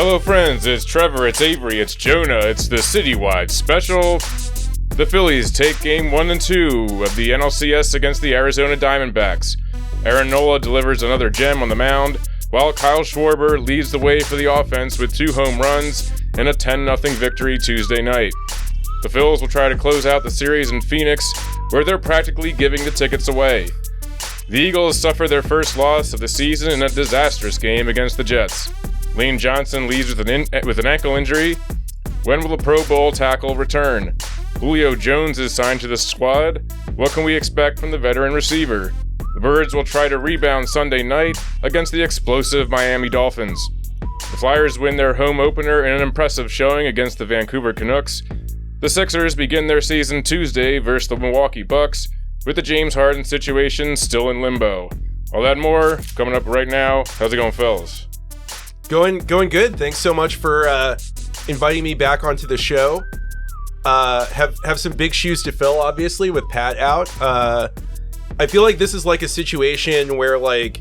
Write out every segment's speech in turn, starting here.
Hello friends, it's Trevor, it's Avery, it's Jonah, it's the citywide special. The Phillies take game 1 and 2 of the NLCS against the Arizona Diamondbacks. Aaron Nola delivers another gem on the mound, while Kyle Schwarber leads the way for the offense with 2 home runs and a 10-0 victory Tuesday night. The Phils will try to close out the series in Phoenix, where they're practically giving the tickets away. The Eagles suffer their first loss of the season in a disastrous game against the Jets. Lane Johnson leaves with an ankle injury. When will the Pro Bowl tackle return? Julio Jones is signed to the squad. What can we expect from the veteran receiver? The Birds will try to rebound Sunday night against the explosive Miami Dolphins. The Flyers win their home opener in an impressive showing against the Vancouver Canucks. The Sixers begin their season Tuesday versus the Milwaukee Bucks, with the James Harden situation still in limbo. All that and more coming up right now. How's it going, fellas? Going good. Thanks so much for inviting me back onto the show. Have some big shoes to fill, obviously, with Pat out. I feel like this is like a situation where like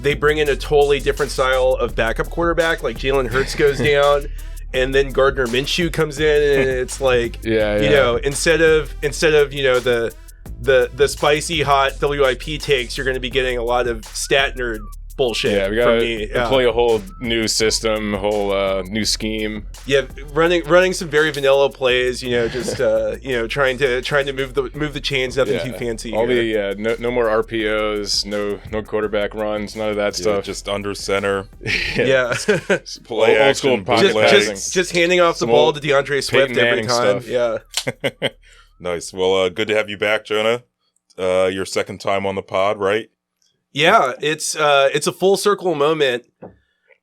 they bring in a totally different style of backup quarterback. Like Jalen Hurts goes down, and then Gardner Minshew comes in, and it's like you know, instead of the spicy hot WIP takes, you're going to be getting a lot of stat nerd bullshit. Yeah, we gotta employ a whole new system, whole new scheme. Yeah, running some very vanilla plays. You know, just trying to move the chains, nothing too fancy. All here. No more RPOs, no quarterback runs, none of that stuff. Just under center. Play old school pocket just handing off the ball to DeAndre Swift every time. Stuff. Yeah. Nice. Well, good to have you back, Jonah. Your second time on the pod, right? Yeah, it's a full circle moment.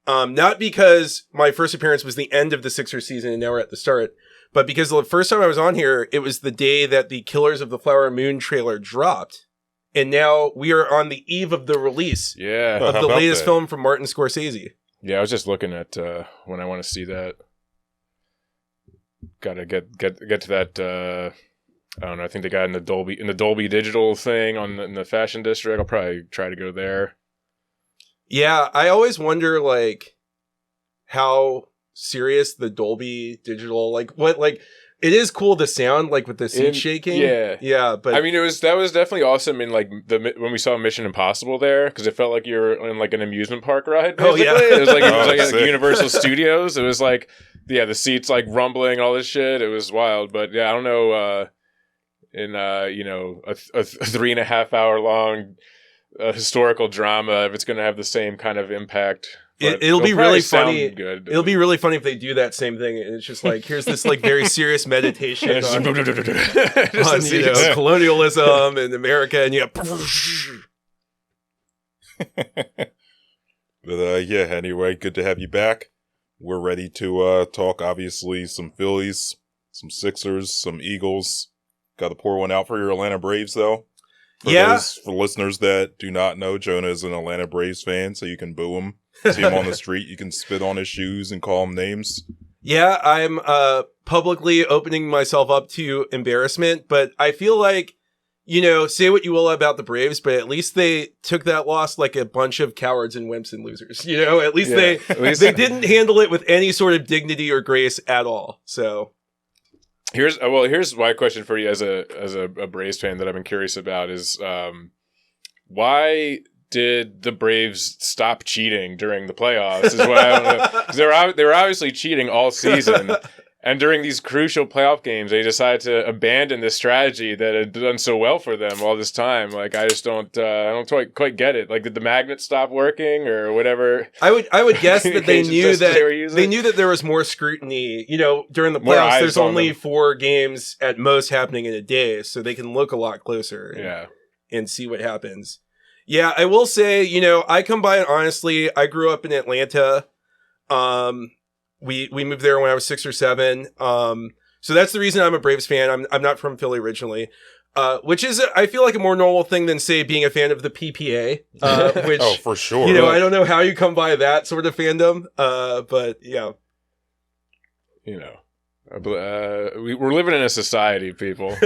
Not because my first appearance was the end of the Sixers season and now we're at the start, but because the first time I was on here, it was the day that the Killers of the Flower Moon trailer dropped. And now we are on the eve of the release of the latest film from Martin Scorsese. Yeah, I was just looking at when I want to see that. Gotta get to that. I don't know. I think they got in the Dolby Digital thing in the Fashion District. I'll probably try to go there. Yeah, I always wonder like how serious the Dolby Digital it is cool the sound like with the seat shaking. Yeah, but I mean that was definitely awesome in like when we saw Mission Impossible there, because it felt like you're in like an amusement park ride. Basically. It was like like Universal Studios. It was like the seats like rumbling, all this shit. It was wild, but yeah, I don't know. In a 3.5 hour long historical drama, if it's going to have the same kind of impact. It'll be really funny. Good. It'll be really funny if they do that same thing. And it's just like, here's this like very serious meditation on colonialism in America, and But anyway, good to have you back. We're ready to talk, obviously, some Phillies, some Sixers, some Eagles. Got to pour one out for your Atlanta Braves, though. For listeners that do not know, Jonah is an Atlanta Braves fan, so you can boo him. See him on the street, you can spit on his shoes and call him names. Yeah, I'm publicly opening myself up to embarrassment, but I feel like, say what you will about the Braves, but at least they took that loss like a bunch of cowards and wimps and losers. At least they didn't handle it with any sort of dignity or grace at all. So here's my question for you as a Braves fan that I've been curious about is why did the Braves stop cheating during the playoffs? Is what I don't know. 'Cause they were obviously cheating all season. And during these crucial playoff games, they decided to abandon this strategy that had done so well for them all this time. Like, I just don't quite get it. Like, did the magnet stop working or whatever? I would guess that they knew that there was more scrutiny. During the playoffs, there's only 4 games at most happening in a day, so they can look a lot closer. And see what happens. Yeah, I will say, I come by it honestly. I grew up in Atlanta. We moved there when I was 6 or 7. So that's the reason I'm a Braves fan. I'm not from Philly originally, which is, I feel like a more normal thing than, say, being a fan of the PPA, which, oh, for sure. I don't know how you come by that sort of fandom. But yeah. We're living in a society, people.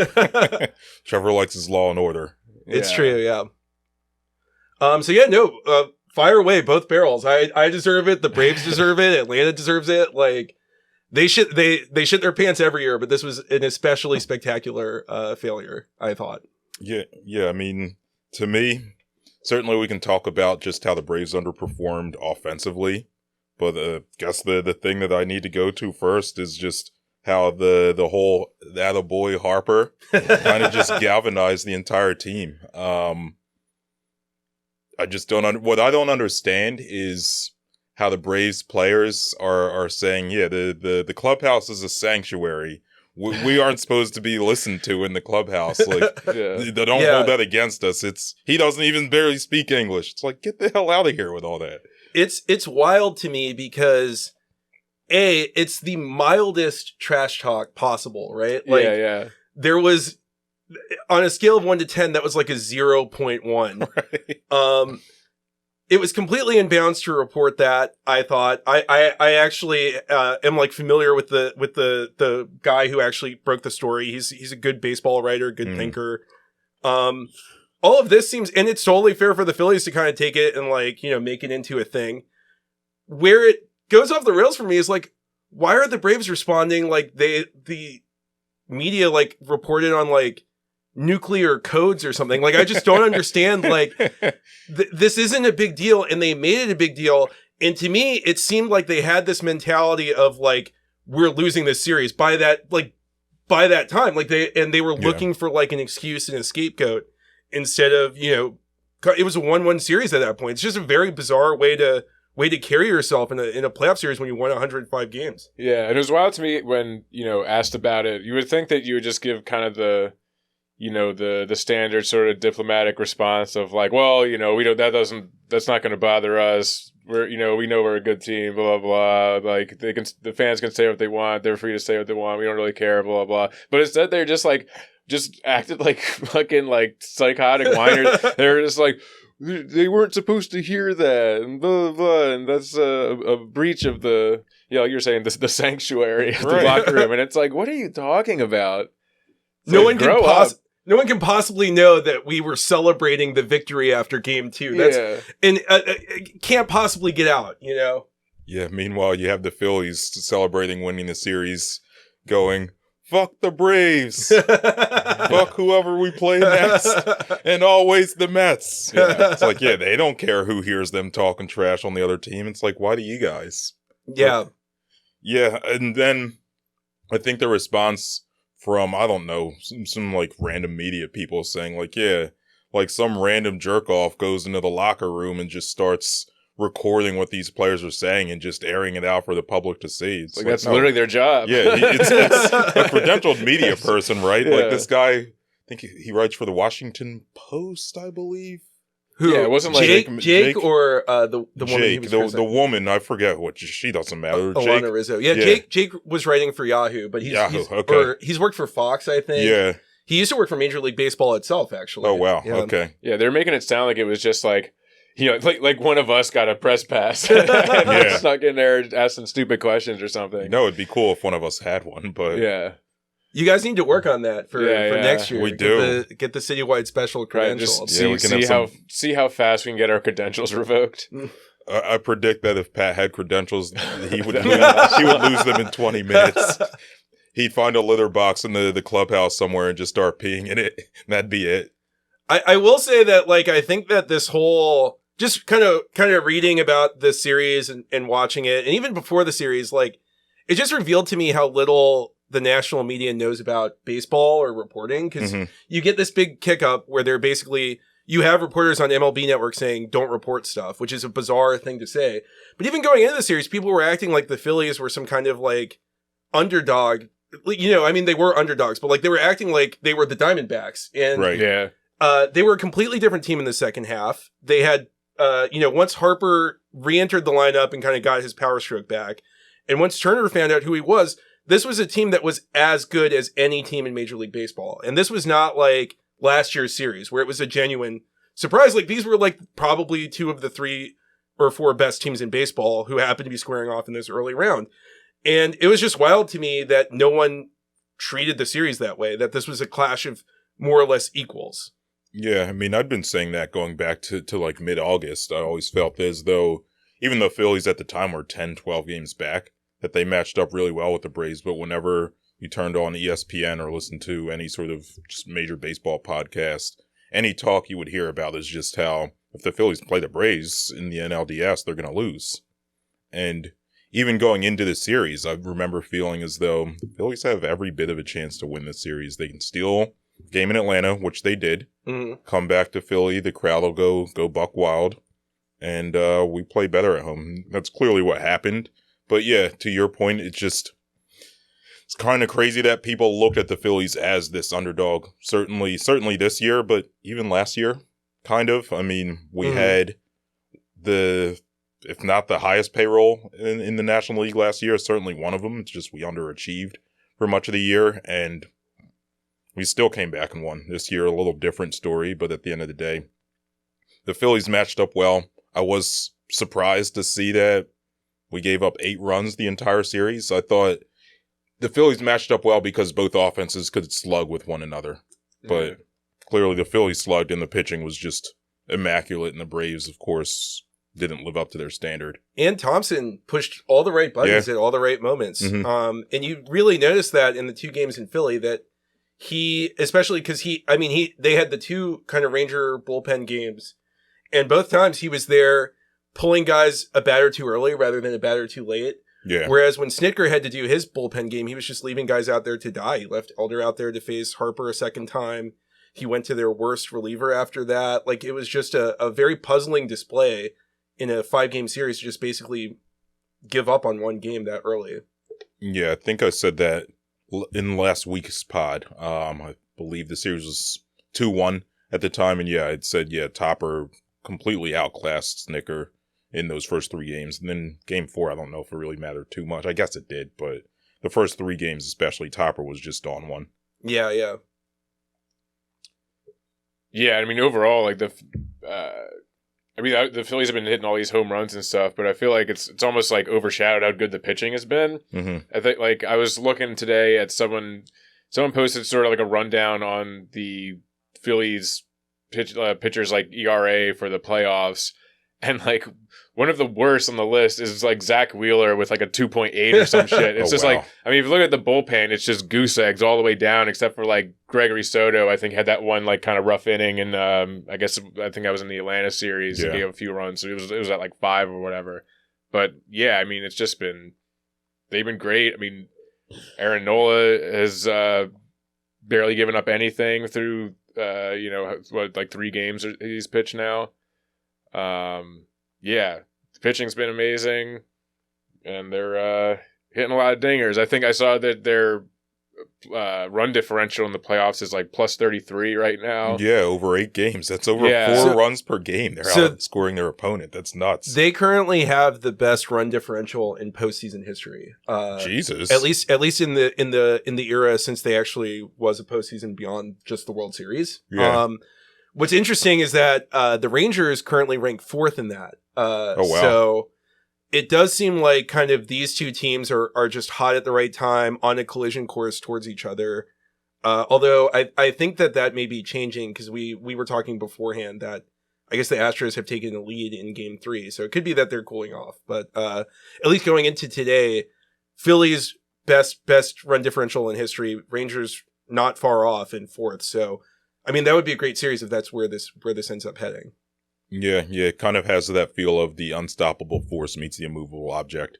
Trevor likes his law and order. It's true. Yeah. fire away both barrels. I deserve it. The Braves deserve it. Atlanta deserves it. Like they shit their pants every year, but this was an especially spectacular failure, I thought. Yeah. I mean, to me, certainly we can talk about just how the Braves underperformed offensively, but I guess the thing that I need to go to first is just how the whole attaboy Harper kind of just galvanized the entire team. I just what I don't understand is how the Braves players are saying, the clubhouse is a sanctuary. We aren't supposed to be listened to in the clubhouse. Like, they don't hold that against us. He doesn't even barely speak English. It's like, get the hell out of here with all that. It's wild to me because it's the mildest trash talk possible, right? Like, there was, on a scale of 1 to 10, that was like a 0.1. Right. It was completely in bounds to report that. I thought I actually am like familiar with the guy who actually broke the story. He's a good baseball writer, good thinker. All of this seems, and it's totally fair for the Phillies to kind of take it and like, make it into a thing. Where it goes off the rails for me is like, why are the Braves responding like the media like reported on like nuclear codes or something? Like, I just don't understand. Like, this isn't a big deal, and they made it a big deal. And to me, it seemed like they had this mentality of like, we're losing this series by that time. Like they were looking for like an excuse and a scapegoat instead of, it was a 1-1 series at that point. It's just a very bizarre way to carry yourself in a playoff series when you won 105 games. Yeah, and it was wild to me when, asked about it. You would think that you would just give kind of the standard sort of diplomatic response of like, well, that's not going to bother us. We know we're a good team, blah, blah, blah. Like the fans can say what they want. They're free to say what they want. We don't really care, blah, blah. But instead they're just acted like fucking like psychotic whiners. They're just like, they weren't supposed to hear that, and blah, blah, blah, and that's a breach of the, you're saying the sanctuary of the locker room. And it's like, what are you talking about? No one can possibly know that we were celebrating the victory after game 2. And can't possibly get out, Yeah, meanwhile, you have the Phillies celebrating winning the series going, fuck the Braves. Fuck whoever we play next. And always the Mets. Yeah. It's like, they don't care who hears them talking trash on the other team. It's like, why do you guys? Yeah. And then I think the response from, I don't know, some like random media people saying like, like some random jerk off goes into the locker room and just starts recording what these players are saying and just airing it out for the public to see. It's like that's literally their job. Yeah, it's a credentialed media person, right? Yeah. Like this guy, I think he writes for the Washington Post, I believe. Who? Yeah, it wasn't like Jake or the woman. Jake, the woman. I forget what she doesn't matter. Alana Rizzo. Yeah, Jake was writing for Yahoo, but he's worked for Fox, I think. Yeah, he used to work for Major League Baseball itself, actually. Oh wow, okay. Yeah, they're making it sound like it was just like, like one of us got a press pass and snuck in there asking stupid questions or something. It'd be cool if one of us had one, but you guys need to work on that for next year. We do. Get the citywide special credentials. See how fast we can get our credentials revoked. I predict that if Pat had credentials, he would lose them in 20 minutes. He'd find a litter box in the clubhouse somewhere and just start peeing in it. And that'd be it. I will say that, like, I think that this whole, just kind of reading about this series and watching it, and even before the series, like, it just revealed to me how little the national media knows about baseball or reporting, because you get this big kick up where they're basically, you have reporters on MLB Network saying don't report stuff, which is a bizarre thing to say. But even going into the series, people were acting like the Phillies were some kind of like underdog. I mean, they were underdogs, but like they were acting like they were the Diamondbacks. And they were a completely different team in the second half. They had, once Harper re-entered the lineup and kind of got his power stroke back, and once Turner found out who he was, this was a team that was as good as any team in Major League Baseball. And this was not like last year's series where it was a genuine surprise. Like, these were like probably 2 of the 3 or 4 best teams in baseball who happened to be squaring off in this early round. And it was just wild to me that no one treated the series that way, that this was a clash of more or less equals. Yeah, I mean, I'd been saying that going back to like mid-August. I always felt as though, even though Phillies at the time were 10, 12 games back, that they matched up really well with the Braves. But whenever you turned on ESPN or listened to any sort of just major baseball podcast, any talk you would hear about is just how if the Phillies play the Braves in the NLDS, they're going to lose. And even going into the series, I remember feeling as though the Phillies have every bit of a chance to win this series. They can steal game in Atlanta, which they did. Mm-hmm. Come back to Philly, the crowd will go buck wild, and we play better at home. That's clearly what happened. But yeah, to your point, it's kind of crazy that people looked at the Phillies as this underdog. Certainly this year, but even last year, kind of. I mean, we had if not the highest payroll in the National League last year, certainly one of them. It's just we underachieved for much of the year, and we still came back and won. This year, a little different story, but at the end of the day, the Phillies matched up well. I was surprised to see that we gave up 8 runs the entire series. I thought the Phillies matched up well because both offenses could slug with one another. But clearly the Phillies slugged and the pitching was just immaculate, and the Braves, of course, didn't live up to their standard. And Thompson pushed all the right buttons at all the right moments. Mm-hmm. And you really noticed that in the 2 games in Philly that he, especially because they had the 2 kind of Ranger bullpen games, and both times he was there pulling guys a batter too early rather than a batter too late. Yeah. Whereas when Snitker had to do his bullpen game, he was just leaving guys out there to die. He left Elder out there to face Harper a second time. He went to their worst reliever after that. Like, it was just a very puzzling display in a 5-game series to just basically give up on one game that early. Yeah, I think I said that in last week's pod. I believe the series was 2-1 at the time, and I'd said, Topper completely outclassed Snitker in those first 3 games. And then game 4, I don't know if it really mattered too much. I guess it did, but the first 3 games especially, Topper was just on one. Yeah. Yeah, I mean, overall, like the Phillies have been hitting all these home runs and stuff, but I feel like it's almost like overshadowed how good the pitching has been. Mm-hmm. I think, like, I was looking today at someone posted sort of like a rundown on the Phillies pitchers like ERA for the playoffs, and like one of the worst on the list is like Zach Wheeler with like a 2.8 or some shit. It's like, I mean, if you look at the bullpen, it's just goose eggs all the way down, except for like Gregory Soto, I think, had that one like kind of rough inning, and I think I was in the Atlanta series. He gave a few runs, so it was at like 5 or whatever. But yeah, I mean, they've been great. I mean, Aaron Nola has barely given up anything through like 3 games he's pitched now. The pitching's been amazing, and they're hitting a lot of dingers. I think I saw that their run differential in the playoffs is like plus 33 right now. Yeah, over 8 games. That's over 4 runs per game. They're outscoring their opponent. That's nuts. They currently have the best run differential in postseason history. Jesus. At least in the era since they actually was a postseason beyond just the World Series. Yeah. What's interesting is that the Rangers currently rank 4th in that. Oh, wow. So it does seem like kind of these 2 teams are just hot at the right time on a collision course towards each other. Although I think that may be changing, because we were talking beforehand that I guess the Astros have taken the lead in game 3. So it could be that they're cooling off. But at least going into today, Phillies best run differential in history, Rangers not far off in 4th. So I mean, that would be a great series if that's where this ends up heading. Yeah, it kind of has that feel of the unstoppable force meets the immovable object.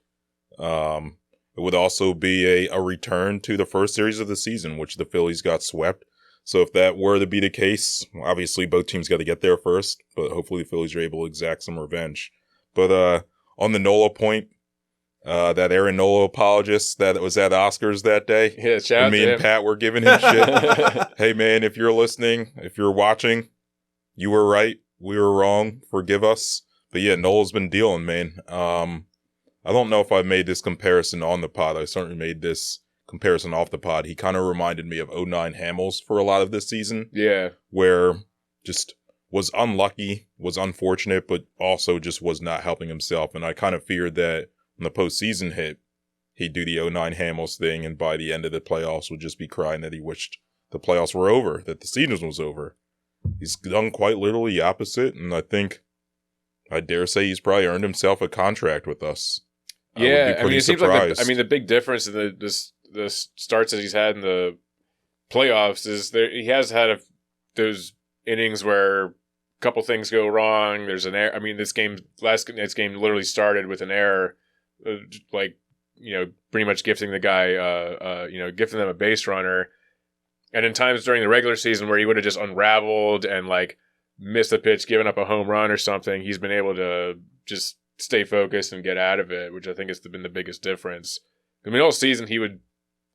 It would also be a return to the first series of the season, which the Phillies got swept. So if that were to be the case, obviously both teams got to get there first, but hopefully the Phillies are able to exact some revenge. But on the Nola point, that Aaron Nola apologist that was at Oscars that day. Yeah, shout out me to him. And Pat were giving him shit. Hey man, if you're listening, if you're watching, you were right. We were wrong. Forgive us. But yeah, Nola's been dealing, man. I don't know if I made this comparison on the pod. I certainly made this comparison off the pod. He kind of reminded me of 09 Hamels for a lot of this season. Yeah. Where just was unlucky, was unfortunate, but also just was not helping himself. And I kind of feared that when the postseason hit, he'd do the 09 Hamels thing, and by the end of the playoffs would just be crying that he wished the playoffs were over, that the season was over. he's done quite literally the opposite, and I dare say he's probably earned himself a contract with us. Yeah, I mean, it seems like the big difference in the starts that he's had in the playoffs is he has had those innings where a couple things go wrong. There's an error. I mean, last night's game literally started with an error, pretty much gifting the guy, gifting them a base runner. And in times during the regular season where he would have just unraveled and like missed a pitch, given up a home run or something, he's been able to just stay focused and get out of it, which I think has been the biggest difference. I mean, all season he would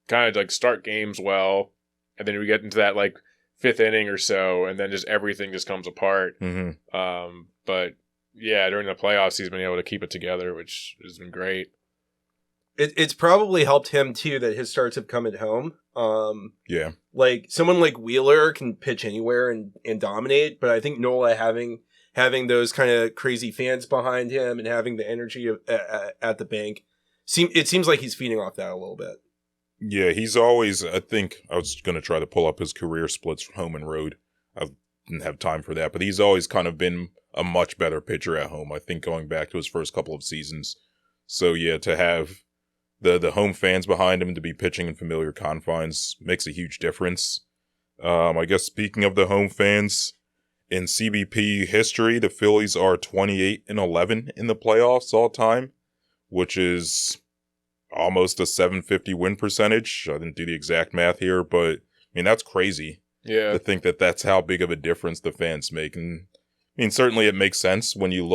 kind of like start games well, and then we get into that like fifth inning or so, and then just everything just comes apart. Mm-hmm. But yeah, during the playoffs, he's been able to keep it together, which has been great. It's probably helped him too that his starts have come at home. Yeah, like someone like Wheeler can pitch anywhere and dominate, but I think Nola having those kind of crazy fans behind him and having the energy at the bank, it seems like he's feeding off that a little bit. Yeah, he's always. I think I was going to try to pull up his career splits from home and road. I didn't have time for that, but he's always kind of been a much better pitcher at home. I think going back to his first couple of seasons. So yeah, to have the home fans behind him to be pitching in familiar confines makes a huge difference. I guess speaking of the home fans, in CBP history, the Phillies are 28-11 in the playoffs all time, which is almost a 750 win percentage. I didn't do the exact math here, but I mean, that's crazy. Yeah. To think that that's how big of a difference the fans make. And I mean, certainly it makes sense when you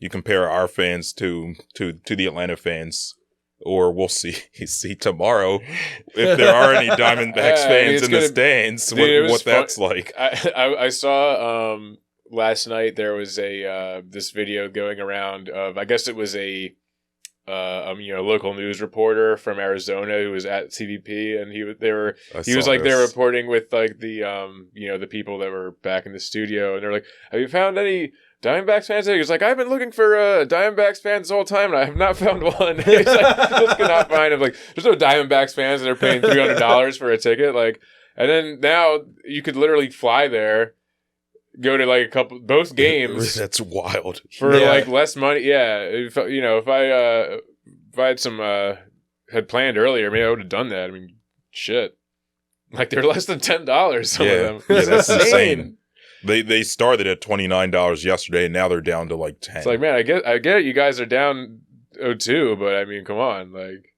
compare our fans to the Atlanta fans, or we'll see tomorrow if there are any Diamondbacks fans in the stands, what that's like. I saw last night there was this video going around of, I guess it was a local news reporter from Arizona who was at CVP, and he was there reporting with like the people that were back in the studio, and they're like, "Have you found any Diamondbacks fans?" He was like, "I've been looking for Diamondbacks fans the whole time, and I have not found one." He's like, "Just cannot find them." Like, there's no Diamondbacks fans that are paying $300 for a ticket. Like, and then now you could literally fly there, go to like both games. That's wild for like less money. Yeah, if I had planned earlier, maybe I would have done that. I mean, shit, like they're less than $10. Some of them. Yeah, that's insane. They started at $29 yesterday, and now they're down to like $10. It's like, man, I get it. You guys are down 0-2, but I mean, come on, like.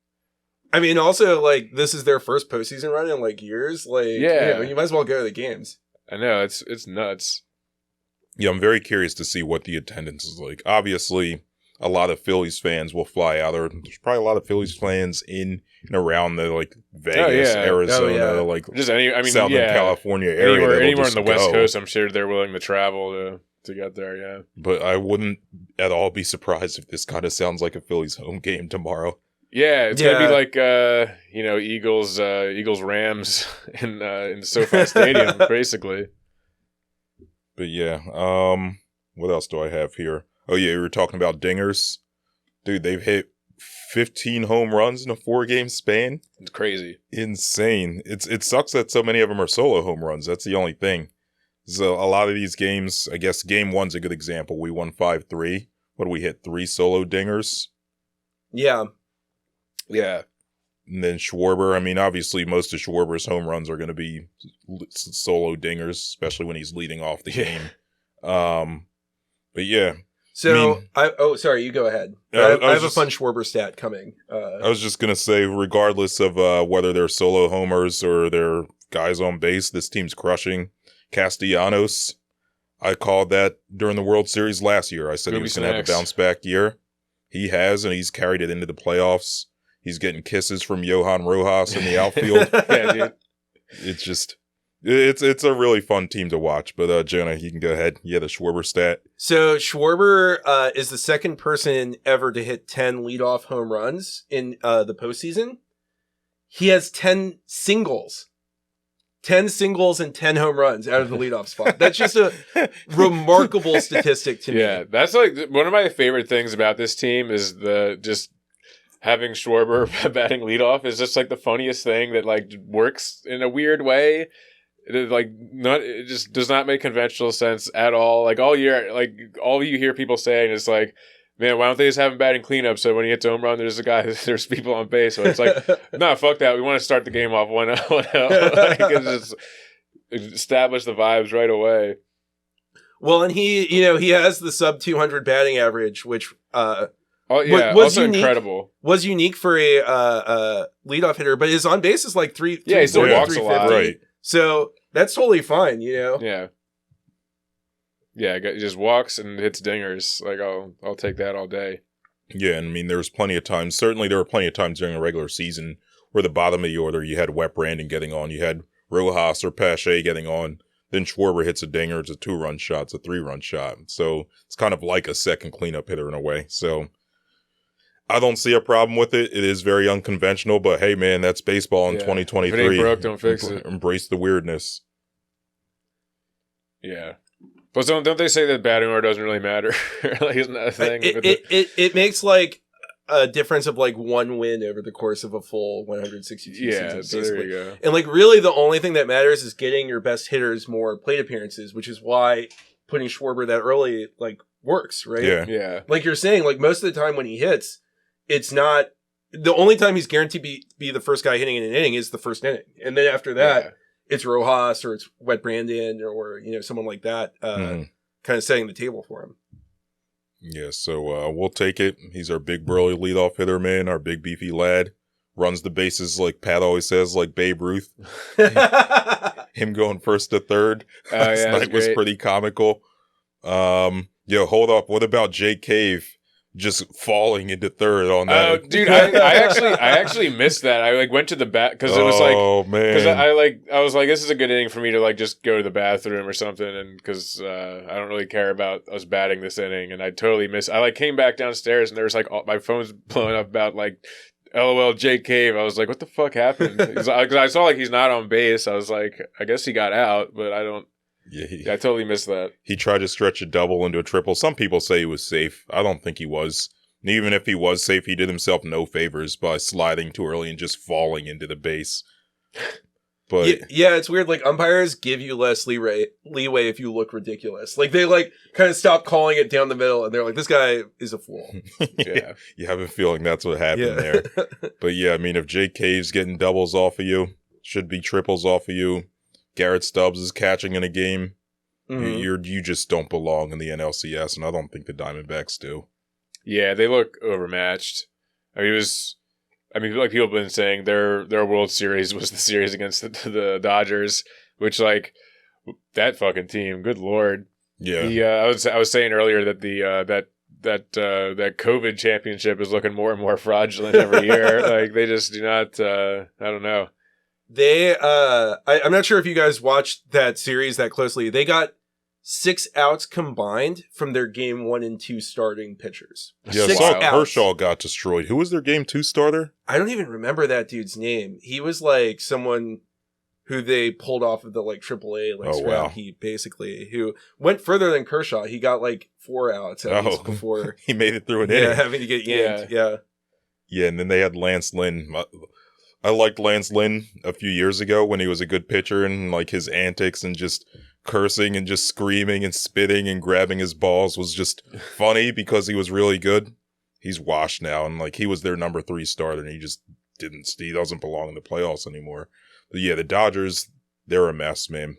I mean, also like this is their first postseason run in like years. Like, you might as well go to the games. I know it's nuts. Yeah, I'm very curious to see what the attendance is like. Obviously, a lot of Phillies fans will fly out. There's probably a lot of Phillies fans in and around the like Vegas, Arizona, like just Southern California area. Anywhere on the West Coast, I'm sure they're willing to travel to get there. Yeah, but I wouldn't at all be surprised if this kind of sounds like a Phillies home game tomorrow. Yeah, it's gonna be like Eagles Rams in SoFi Stadium, basically. But yeah, what else do I have here? Oh yeah, we were talking about dingers. Dude, they've hit 15 home runs in a 4-game span. It's crazy. Insane. It sucks that so many of them are solo home runs. That's the only thing. So a lot of these games, I guess game 1's a good example. We won 5-3. What do we hit? 3 solo dingers? Yeah. Yeah. And then Schwarber, I mean, obviously most of Schwarber's home runs are going to be solo dingers, especially when he's leading off the game. But yeah. So, sorry, you go ahead. I have a fun Schwarber stat coming. I was just going to say, regardless of whether they're solo homers or they're guys on base, this team's crushing. Castellanos, I called that during the World Series last year. I said he was going to have a bounce back year. He has, and he's carried it into the playoffs. He's getting kisses from Johan Rojas in the outfield. Yeah, dude. It's just, it's a really fun team to watch. But Jonah, you can go ahead. Yeah, the Schwarber stat. So Schwarber is the second person ever to hit 10 leadoff home runs in the postseason. He has 10 singles. 10 singles and 10 home runs out of the leadoff spot. That's just a remarkable statistic to me. Yeah, that's like one of my favorite things about this team is just having Schwarber batting leadoff is just like the funniest thing that like works in a weird way. it just does not make conventional sense at all. Like all year, like all you hear people saying is like, man, why don't they just have him batting cleanup? So when he hits a home run, there's people on base. So it's like, nah, fuck that. We want to start the game off 1-0. Like, it's just establish the vibes right away. Well, and he has the sub 200 batting average, which was also unique, incredible. Was unique for a leadoff hitter, but his on base is like 3. Yeah, he still walks a lot, right? So that's totally fine, Yeah. Yeah, he just walks and hits dingers. Like I'll take that all day. Yeah, and I mean there was plenty of times. Certainly, there were plenty of times during the regular season where the bottom of the order you had Wet Brandon getting on, you had Rojas or Pache getting on. Then Schwarber hits a dinger. It's a 2-run shot. It's a 3-run shot. So it's kind of like a second cleanup hitter in a way. So I don't see a problem with it. It is very unconventional, but hey, man, that's baseball in 2023. If it ain't broke, don't fix it. Embrace the weirdness. Yeah. But don't they say that batting order doesn't really matter? Like, isn't that a thing? It makes like a difference of like 1 win over the course of a full 162 seasons. So there you go. And like really the only thing that matters is getting your best hitters more plate appearances, which is why putting Schwarber that early like works, right? Yeah. Like you're saying, like most of the time when he hits, it's not the only time he's guaranteed to be the first guy hitting in an inning is the first inning. And then after that, it's Rojas or it's Wet Brandon or someone like that kind of setting the table for him. Yeah, so we'll take it. He's our big burly leadoff hitter, man, our big beefy lad. Runs the bases like Pat always says, like Babe Ruth. Him going first to third last night was pretty comical. Hold up. What about Jake Cave just falling into third on that? Oh, dude, I actually missed that. I like went to the bat because it was like, oh man, because I was like, this is a good inning for me to like just go to the bathroom or something, and because I don't really care about us batting this inning, and I totally missed. I like came back downstairs and there was like my phone's blowing up about like, LOL Jake Cave. I was like, what the fuck happened? Because I saw like he's not on base. I was like, I guess he got out, but I don't. Yeah, I totally missed that. He tried to stretch a double into a triple. Some people say he was safe. I don't think he was. And even if he was safe, he did himself no favors by sliding too early and just falling into the base. But yeah, it's weird. Like umpires give you less leeway if you look ridiculous. Like they like kind of stop calling it down the middle, and they're like, "This guy is a fool." Yeah, you have a feeling that's what happened there. But yeah, I mean, if Jake Cave's getting doubles off of you, should be triples off of you. Garrett Stubbs is catching in a game. You just don't belong in the NLCS, and I don't think the Diamondbacks do. Yeah, they look overmatched. I mean, like people have been saying, their World Series was the series against the Dodgers, which like that fucking team. Good lord. Yeah. I was saying earlier that that COVID championship is looking more and more fraudulent every year. Like they just do not. I don't know. They, I'm not sure if you guys watched that series that closely. They got 6 outs combined from their game 1 and 2 starting pitchers. Yeah, 6 outs. outs. Kershaw got destroyed. Who was their game 2 starter? I don't even remember that dude's name. He was like someone who they pulled off of the like AAA round heat, basically, who went further than Kershaw. He got like 4 outs at least before he made it through an inning. Having to get yanked. Yeah, and then they had Lance Lynn. I liked Lance Lynn a few years ago when he was a good pitcher, and like his antics and just cursing and just screaming and spitting and grabbing his balls was just funny because he was really good. He's washed now, and like he was their number 3 starter, and he doesn't belong in the playoffs anymore. But yeah, the Dodgers, they're a mess, man.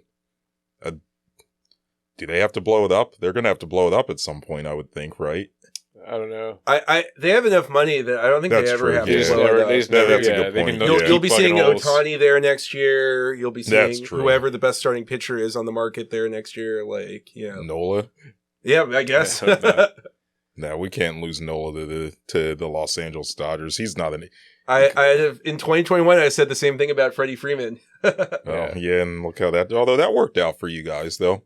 Do they have to blow it up? They're gonna have to blow it up at some point, I would think, right? I don't know. They have enough money that I don't think they ever have to blow it up. That's a good point. You'll be seeing Ohtani there next year. You'll be seeing whoever the best starting pitcher is on the market there next year. Like, Nola? Yeah, I guess. No, we can't lose Nola to the Los Angeles Dodgers. He's not an... in 2021, I said the same thing about Freddie Freeman. And look how although that worked out for you guys, though.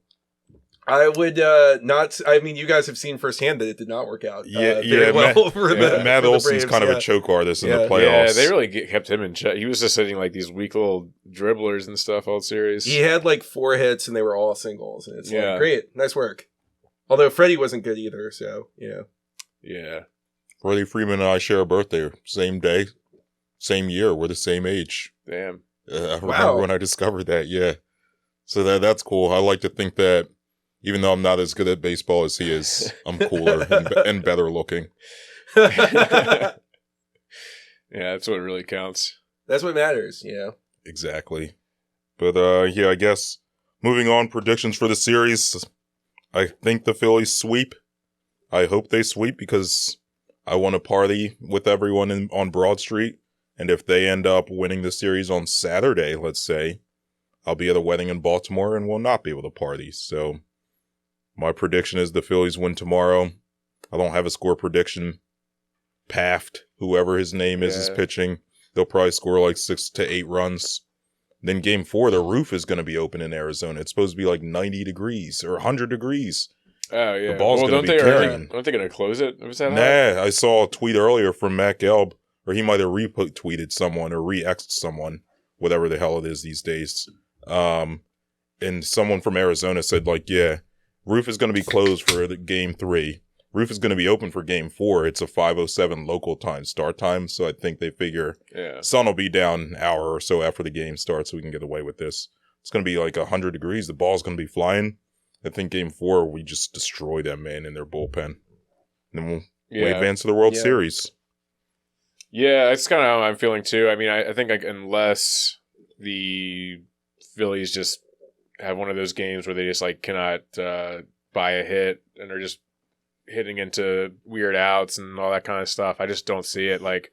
I would not. I mean, you guys have seen firsthand that it did not work out. Matt Olson's kind of a choke artist in the playoffs. Yeah, they really kept him in check. He was just hitting like these weak little dribblers and stuff all series. He had like 4 hits and they were all singles. And it's like, great, nice work. Although Freddie wasn't good either, so yeah. Freddie Freeman and I share a birthday, same day, same year. We're the same age. Damn. I remember when I discovered that. Yeah. So that's cool. I like to think that even though I'm not as good at baseball as he is, I'm cooler and better looking. Yeah, that's what really counts. That's what matters, Exactly. But, I guess moving on, predictions for the series. I think the Phillies sweep. I hope they sweep because I want to party with everyone on Broad Street. And if they end up winning the series on Saturday, let's say, I'll be at a wedding in Baltimore and will not be able to party. So my prediction is the Phillies win tomorrow. I don't have a score prediction. Paft, whoever his name is pitching. They'll probably score like 6 to 8 runs. Then game 4, the roof is going to be open in Arizona. It's supposed to be like 90 degrees or 100 degrees. Oh, yeah. The ball's going to be carrying. Aren't they going to close it? Nah, I saw a tweet earlier from Matt Gelb, or he might have retweeted someone or re-X'd someone, whatever the hell it is these days. And someone from Arizona said, like, yeah, roof is going to be closed for the game 3. Roof is going to be open for game 4. It's a 5:07 local time start time, so I think they figure sun will be down an hour or so after the game starts so we can get away with this. It's going to be like 100 degrees. The ball's going to be flying. I think game 4, we just destroy them, man, in their bullpen. And then we advance to the World Series. Yeah, that's kind of how I'm feeling, too. I mean, I think unless the Phillies just have one of those games where they just, like, cannot buy a hit and are just hitting into weird outs and all that kind of stuff. I just don't see it. Like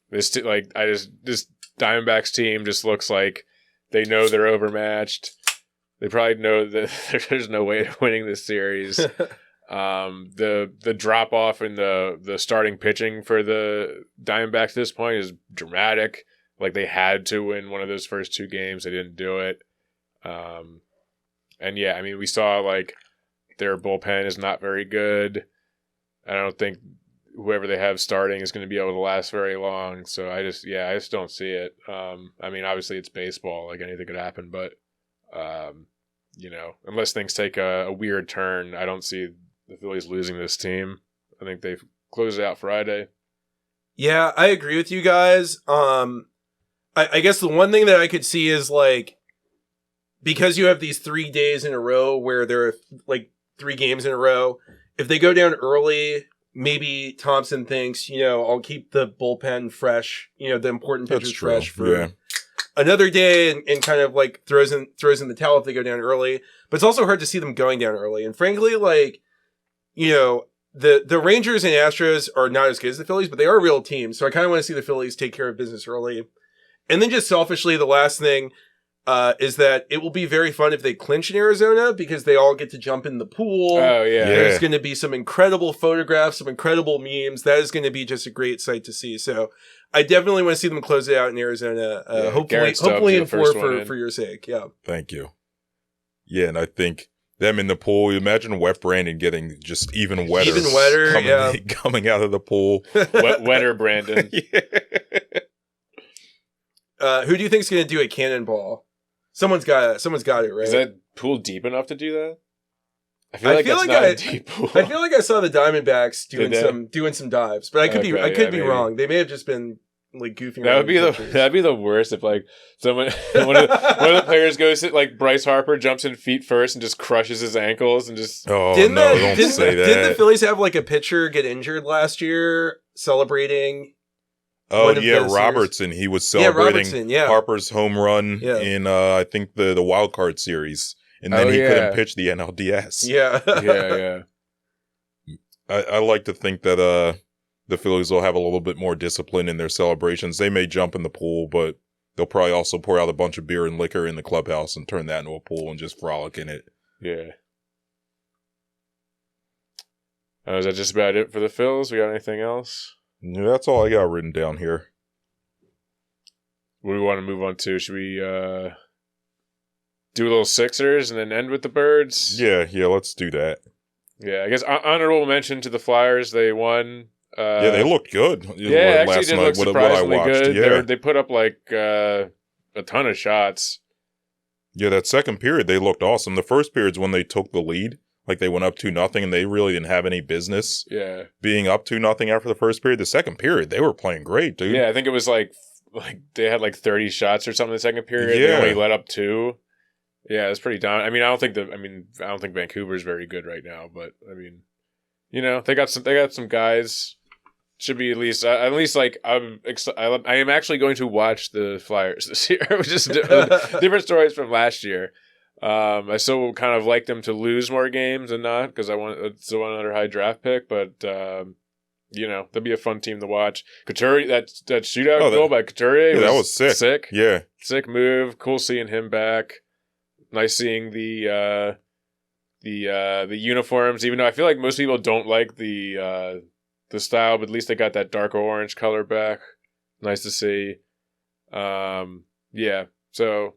this Diamondbacks team just looks like they know they're overmatched. They probably know that there's no way of winning this series. The drop off in the starting pitching for the Diamondbacks at this point is dramatic. Like they had to win one of those first 2 games. They didn't do it. And yeah, I mean, we saw like their bullpen is not very good. I don't think whoever they have starting is going to be able to last very long. So I just don't see it. I mean, obviously it's baseball, like anything could happen, but unless things take a weird turn, I don't see the Phillies losing this team. I think they've closed it out Friday. Yeah, I agree with you guys. I guess the one thing that I could see is like, because you have these 3 days in a row where there are like 3 games in a row, if they go down early, maybe Thompson thinks, I'll keep the bullpen fresh, the important pitchers fresh for another day and kind of like throws in the towel if they go down early. But it's also hard to see them going down early. And frankly, like, the Rangers and Astros are not as good as the Phillies, but they are a real team. So I kind of want to see the Phillies take care of business early. And then just selfishly, the last thing is that it will be very fun if they clinch in Arizona because they all get to jump in the pool. Oh, yeah. There's going to be some incredible photographs, some incredible memes. That is going to be just a great sight to see. So I definitely want to see them close it out in Arizona. Hopefully in 4 for your sake. Yeah. Thank you. Yeah, and I think them in the pool, you imagine Wet Brandon getting just even wetter. Even wetter, coming out of the pool. Wetter Brandon. Who do you think is going to do a cannonball? Someone's got it, right? Is that pool deep enough to do that? I feel like it's not a deep pool. I feel like I saw the Diamondbacks doing some dives, but I could be wrong. They may have just been like goofing around. That'd be the worst if like someone one of the players goes like Bryce Harper jumps in feet first and just crushes his ankles and just don't say that. Didn't the Phillies have like a pitcher get injured last year celebrating? Oh yeah, Robertson. He was celebrating Harper's home run in I think the wild card series, and then he couldn't pitch the NLDS. Yeah. I like to think that the Phillies will have a little bit more discipline in their celebrations. They may jump in the pool, but they'll probably also pour out a bunch of beer and liquor in the clubhouse and turn that into a pool and just frolic in it. Yeah. Is that just about it for the Phils? We got anything else? Yeah, that's all I got written down here. What do we want to move on to? Should we do a little Sixers and then end with the Birds? Yeah, let's do that. Yeah, I guess honorable mention to the Flyers. They won. They looked good. Yeah, last actually night did look surprisingly good. Yeah. They put up like a ton of shots. Yeah, that second period, they looked awesome. The first period's when they took the lead. Like they went up 2-0 and they really didn't have any business being up 2-0 after the first period. The second period, they were playing great, dude. Yeah, I think it was like they had like 30 shots or something in the second period. Yeah. They only let up 2. Yeah, it's pretty down. I mean, I don't think Vancouver's very good right now, but I mean, they got some guys. Should be at least like I am actually going to watch the Flyers this year, which is different stories from last year. I still kind of like them to lose more games than not because I still want another high draft pick, but they'll be a fun team to watch. Couturier, that shootout goal by Couturier, that was sick. Sick, yeah, sick move. Cool seeing him back. Nice seeing the uniforms, even though I feel like most people don't like the style, but at least they got that darker orange color back. Nice to see. Yeah. So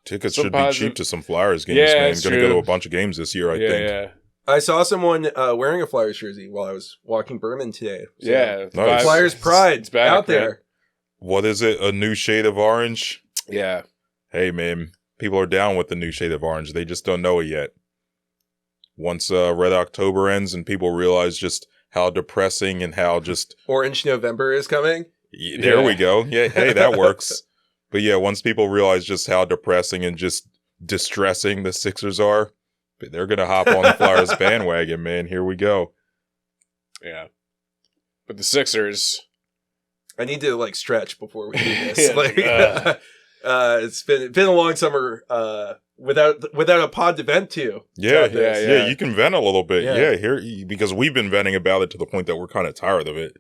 tickets should be cheap to some Flyers games, man. I'm going to go to a bunch of games this year, I think. Yeah. I saw someone wearing a Flyers jersey while I was walking Berman today. So yeah. Nice. Flyers pride back, out there. Man. What is it? A new shade of orange? Yeah. Hey, man. People are down with the new shade of orange. They just don't know it yet. Once Red October ends and people realize just how depressing and how just... Orange November is coming? There we go. Yeah, hey, that works. But yeah, once people realize just how depressing and just distressing the Sixers are, they're going to hop on the Flyers bandwagon, man. Here we go. Yeah. But the Sixers... I need to, stretch before we do this. It's been a long summer without a pod to vent to. Yeah. You can vent a little bit. Yeah, here because we've been venting about it to the point that we're kind of tired of it.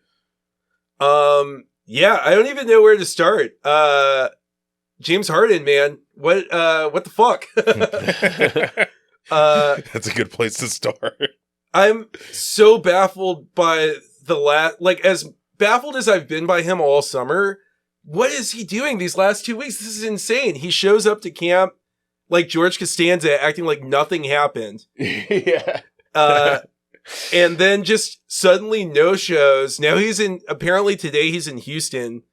Yeah, I don't even know where to start. James Harden, man, what the fuck? That's a good place to start. I'm so baffled by as baffled as I've been by him all summer. What is he doing these last 2 weeks? This is insane. He shows up to camp like George Costanza, acting like nothing happened. Yeah. And then just suddenly no shows. Now apparently today he's in Houston,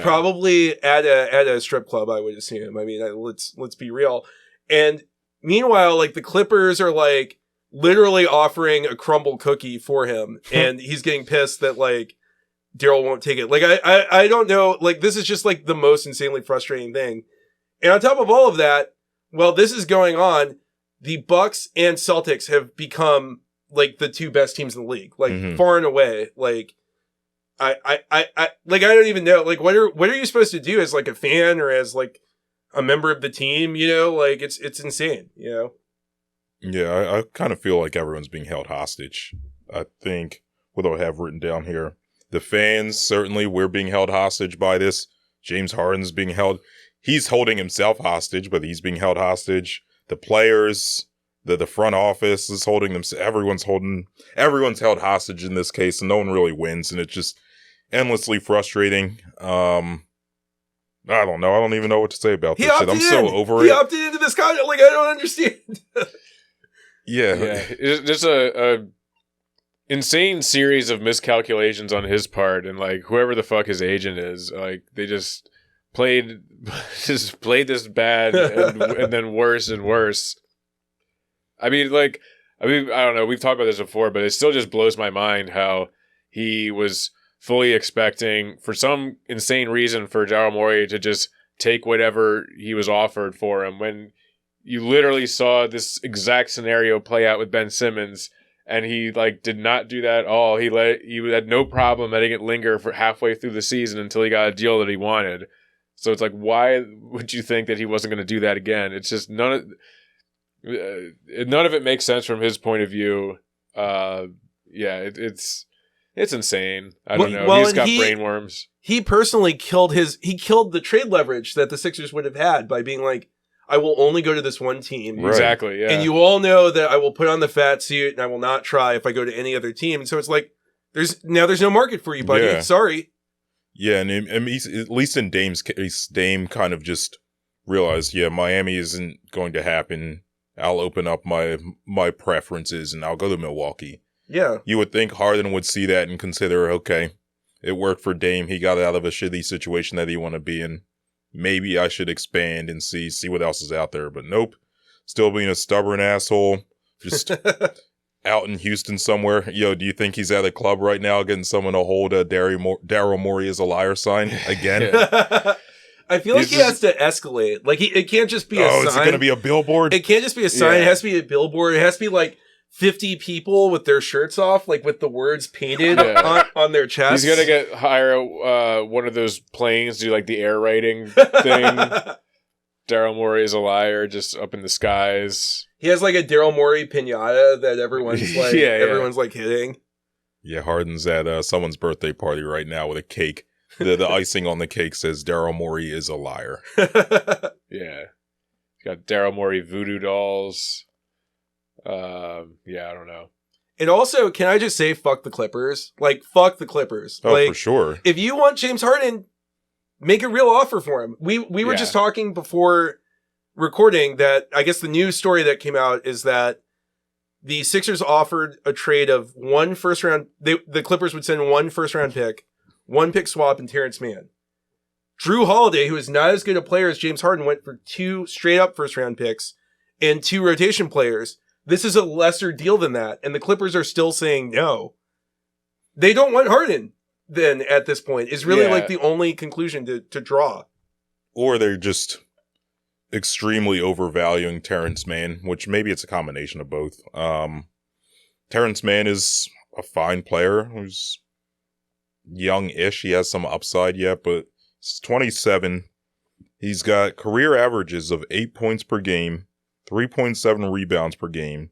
probably at a strip club, I would assume. I mean, let's be real. And meanwhile, the Clippers are literally offering a crumble cookie for him. And he's getting pissed that Daryl won't take it. I don't know. This is just the most insanely frustrating thing. And on top of all of that, while this is going on, the Bucks and Celtics have become the two best teams in the league, far and away. I don't even know. What are you supposed to do as a fan or as a member of the team? It's insane. Yeah, I kind of feel like everyone's being held hostage. I think what I have written down here. The fans, certainly, we're being held hostage by this. James Harden's being held. He's holding himself hostage, but he's being held hostage. The players, the front office is holding them. Everyone's held hostage in this case, and no one really wins, and it's just endlessly frustrating. I don't know. I don't even know what to say about this shit. I'm so over it. He opted into this contract. I don't understand. Yeah. There's a insane series of miscalculations on his part, and whoever the fuck his agent is, they just played this bad and then worse and worse. I mean, I don't know. We've talked about this before, but it still just blows my mind how he was fully expecting, for some insane reason, for Daryl Morey to just take whatever he was offered for him, when you literally saw this exact scenario play out with Ben Simmons. And he did not do that at all. He had no problem letting it linger for halfway through the season until he got a deal that he wanted. So it's why would you think that he wasn't going to do that again? It's just none of it makes sense from his point of view. It's insane. I don't know. He's got brain worms. He personally killed the trade leverage that the Sixers would have had by being I will only go to this one team. Right. Exactly, yeah. And you all know that I will put on the fat suit and I will not try if I go to any other team. And so it's there's no market for you, buddy. Yeah. Sorry. Yeah, and he's, at least in Dame's case, Dame kind of just realized, Miami isn't going to happen. I'll open up my preferences and I'll go to Milwaukee. Yeah. You would think Harden would see that and consider, okay, it worked for Dame. He got out of a shitty situation that he wanted to be in. Maybe I should expand and see what else is out there. But nope. Still being a stubborn asshole. Just out in Houston somewhere. Do you think he's at a club right now getting someone to hold a Daryl Morey as a liar sign again? I feel like he has to escalate. Like, it can't just be a sign. Oh, is it going to be a billboard? It can't just be a sign. Yeah. It has to be a billboard. It has to be like 50 people with their shirts off, like with the words painted on their chest. He's going to hire one of those planes to do like the air writing thing. Daryl Morey is a liar, just up in the skies. He has like a Daryl Morey piñata that everyone's like, everyone's like hitting. Yeah, Harden's at someone's birthday party right now with a cake. The icing on the cake says Daryl Morey is a liar. Yeah. Got Daryl Morey voodoo dolls. I don't know. And also, can I just say fuck the Clippers? Like, fuck the Clippers. Oh, like, for sure. If you want James Harden, make a real offer for him. We were just talking before recording that I guess the news story that came out is that the Sixers offered a trade of one first round. The Clippers would send one first round pick, one pick swap, and Terrence Mann. Drew Holiday, who is not as good a player as James Harden, went for 2 straight up first round picks and 2 rotation players. This is a lesser deal than that. And the Clippers are still saying no. They don't want Harden then at this point is really like the only conclusion to draw. Or they're just extremely overvaluing Terrence Mann, which maybe it's a combination of both. Terrence Mann is a fine player who's young-ish. He has some upside yet, but he's 27. He's got career averages of 8 points per game, 3.7 rebounds per game,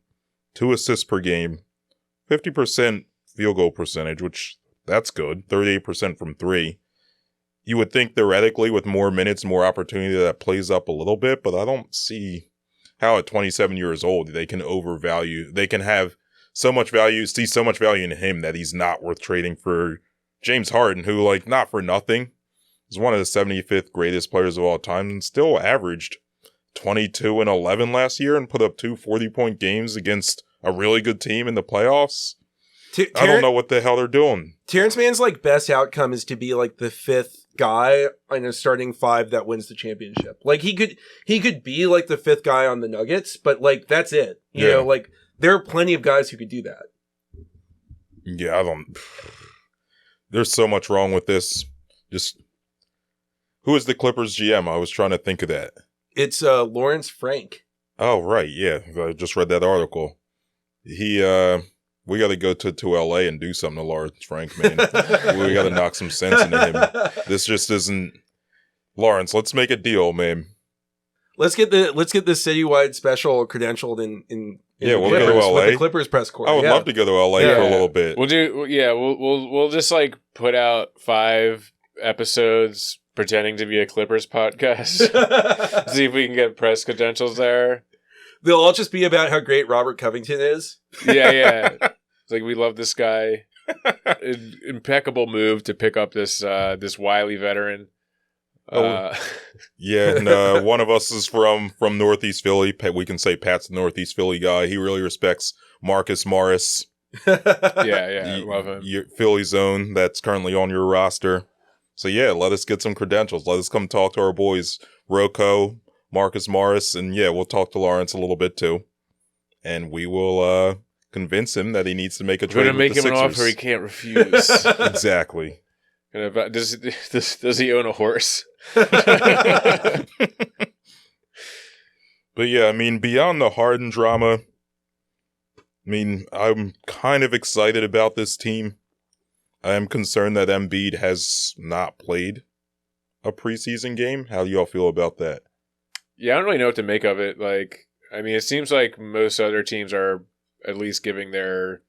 2 assists per game, 50% field goal percentage, which that's good, 38% from 3. You would think theoretically with more minutes, more opportunity that plays up a little bit, but I don't see how at 27 years old they can overvalue. They can have so much value, see so much value in him that he's not worth trading for James Harden, who, like, not for nothing, is one of the 75th greatest players of all time and still averaged 22 and 11 last year and put up 2 40-point games against a really good team in the playoffs. I don't know what the hell they're doing. Terrence Mann's like best outcome is to be like the 5th guy in a starting 5 that wins the championship. Like he could be like the 5th guy on the Nuggets, but like that's it. You know, like there are plenty of guys who could do that. Yeah, there's so much wrong with this. Just who is the Clippers GM? I was trying to think of that. It's Lawrence Frank. Oh, right. Yeah. I just read that article. We got to go to LA and do something to Lawrence Frank, man. We got to knock some sense into him. This just isn't Lawrence. Let's make a deal, man. Let's get this citywide special credentialed in we'll go to LA with the Clippers press corps. I would love to go to LA for a little bit. We'll just like put out 5 episodes pretending to be a Clippers podcast. See if we can get press credentials there. They'll all just be about how great Robert Covington is. Yeah. It's like, we love this guy. Impeccable move to pick up this wily veteran. And one of us is from Northeast Philly. We can say Pat's the Northeast Philly guy. He really respects Marcus Morris. I love him. Your Philly zone that's currently on your roster. So let us get some credentials. Let us come talk to our boys, Rocco, Marcus Morris, and we'll talk to Lawrence a little bit too. And we will convince him that he needs to make a trade with the Sixers. We're going to make him an offer he can't refuse. Exactly. Does he own a horse? But I mean, beyond the Harden drama, I'm kind of excited about this team. I am concerned that Embiid has not played a preseason game. How do y'all feel about that? Yeah, I don't really know what to make of it. Like, I mean, it seems like most other teams are at least giving their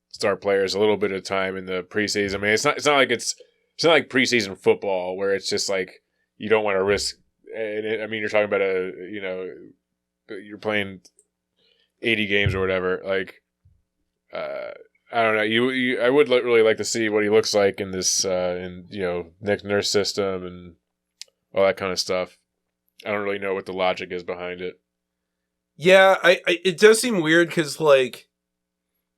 star players a little bit of time in the preseason. I mean, it's not like preseason football where it's just like you don't want to risk. I mean, you're talking about you're playing 80 games or whatever. Like, I don't know. I would really like to see what he looks like in this, Nick Nurse system and all that kind of stuff. I don't really know what the logic is behind it. Yeah, it does seem weird because, like,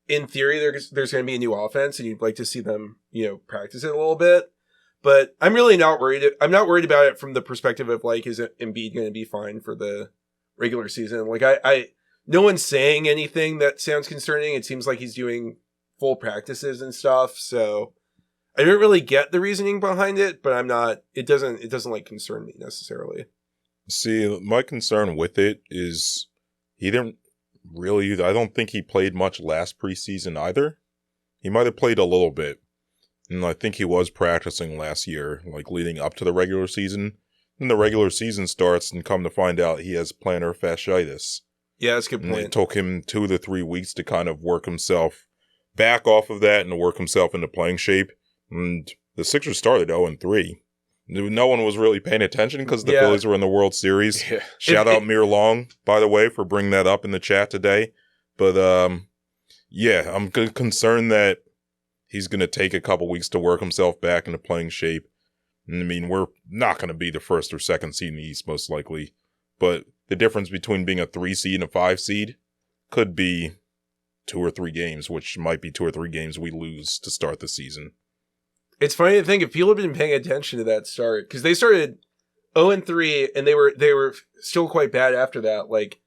in theory, there's going to be a new offense, and you'd like to see them, practice it a little bit. But I'm really not worried. I'm not worried about it from the perspective of, like, is Embiid going to be fine for the regular season? Like, no one's saying anything that sounds concerning. It seems like he's doing full practices and stuff. So I don't really get the reasoning behind it, but I'm not. It doesn't like concern me necessarily. See, my concern with it is he didn't really. I don't think he played much last preseason either. He might have played a little bit, and I think he was practicing last year, like leading up to the regular season. And the regular season starts, and come to find out, he has plantar fasciitis. Yeah, that's a good point. And it took him 2 to 3 weeks to kind of work himself back off of that and to work himself into playing shape. And the Sixers started 0-3. No one was really paying attention because the Phillies were in the World Series. Yeah. Shout out Mir Long, by the way, for bringing that up in the chat today. But, I'm concerned that he's going to take a couple weeks to work himself back into playing shape. I mean, we're not going to be the first or second seed in the East, most likely. But the difference between being a 3 seed and a 5 seed could be 2 or 3 games, which might be 2 or 3 games we lose to start the season. It's funny to think if people have been paying attention to that start, because they started 0-3 and they were still quite bad after that. Like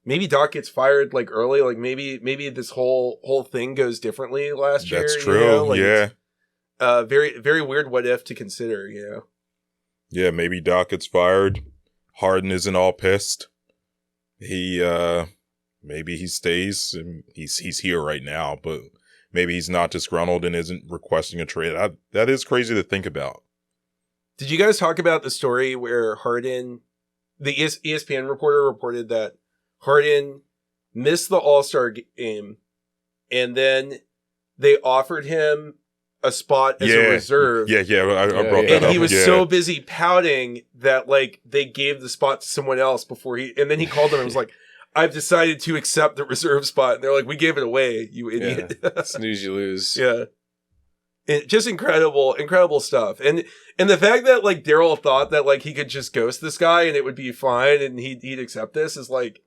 maybe Doc gets fired like early. Like maybe this whole thing goes differently last year. That's true. Like, yeah. Very very weird what if to consider. Yeah, maybe Doc gets fired. Harden isn't all pissed. He maybe he stays. He's here right now, but maybe he's not disgruntled and isn't requesting a trade. That is crazy to think about. Did you guys talk about the story where Harden, the ESPN reporter reported that Harden missed the All-Star game, and then they offered him a spot as a reserve. I brought that up. And he was so busy pouting that like they gave the spot to someone else before and then he called them and was like, I've decided to accept the reserve spot. And they're like, we gave it away, you idiot. Snooze, you lose. Yeah. And just incredible stuff. And the fact that like Daryl thought that like he could just ghost this guy and it would be fine and he'd accept this is like,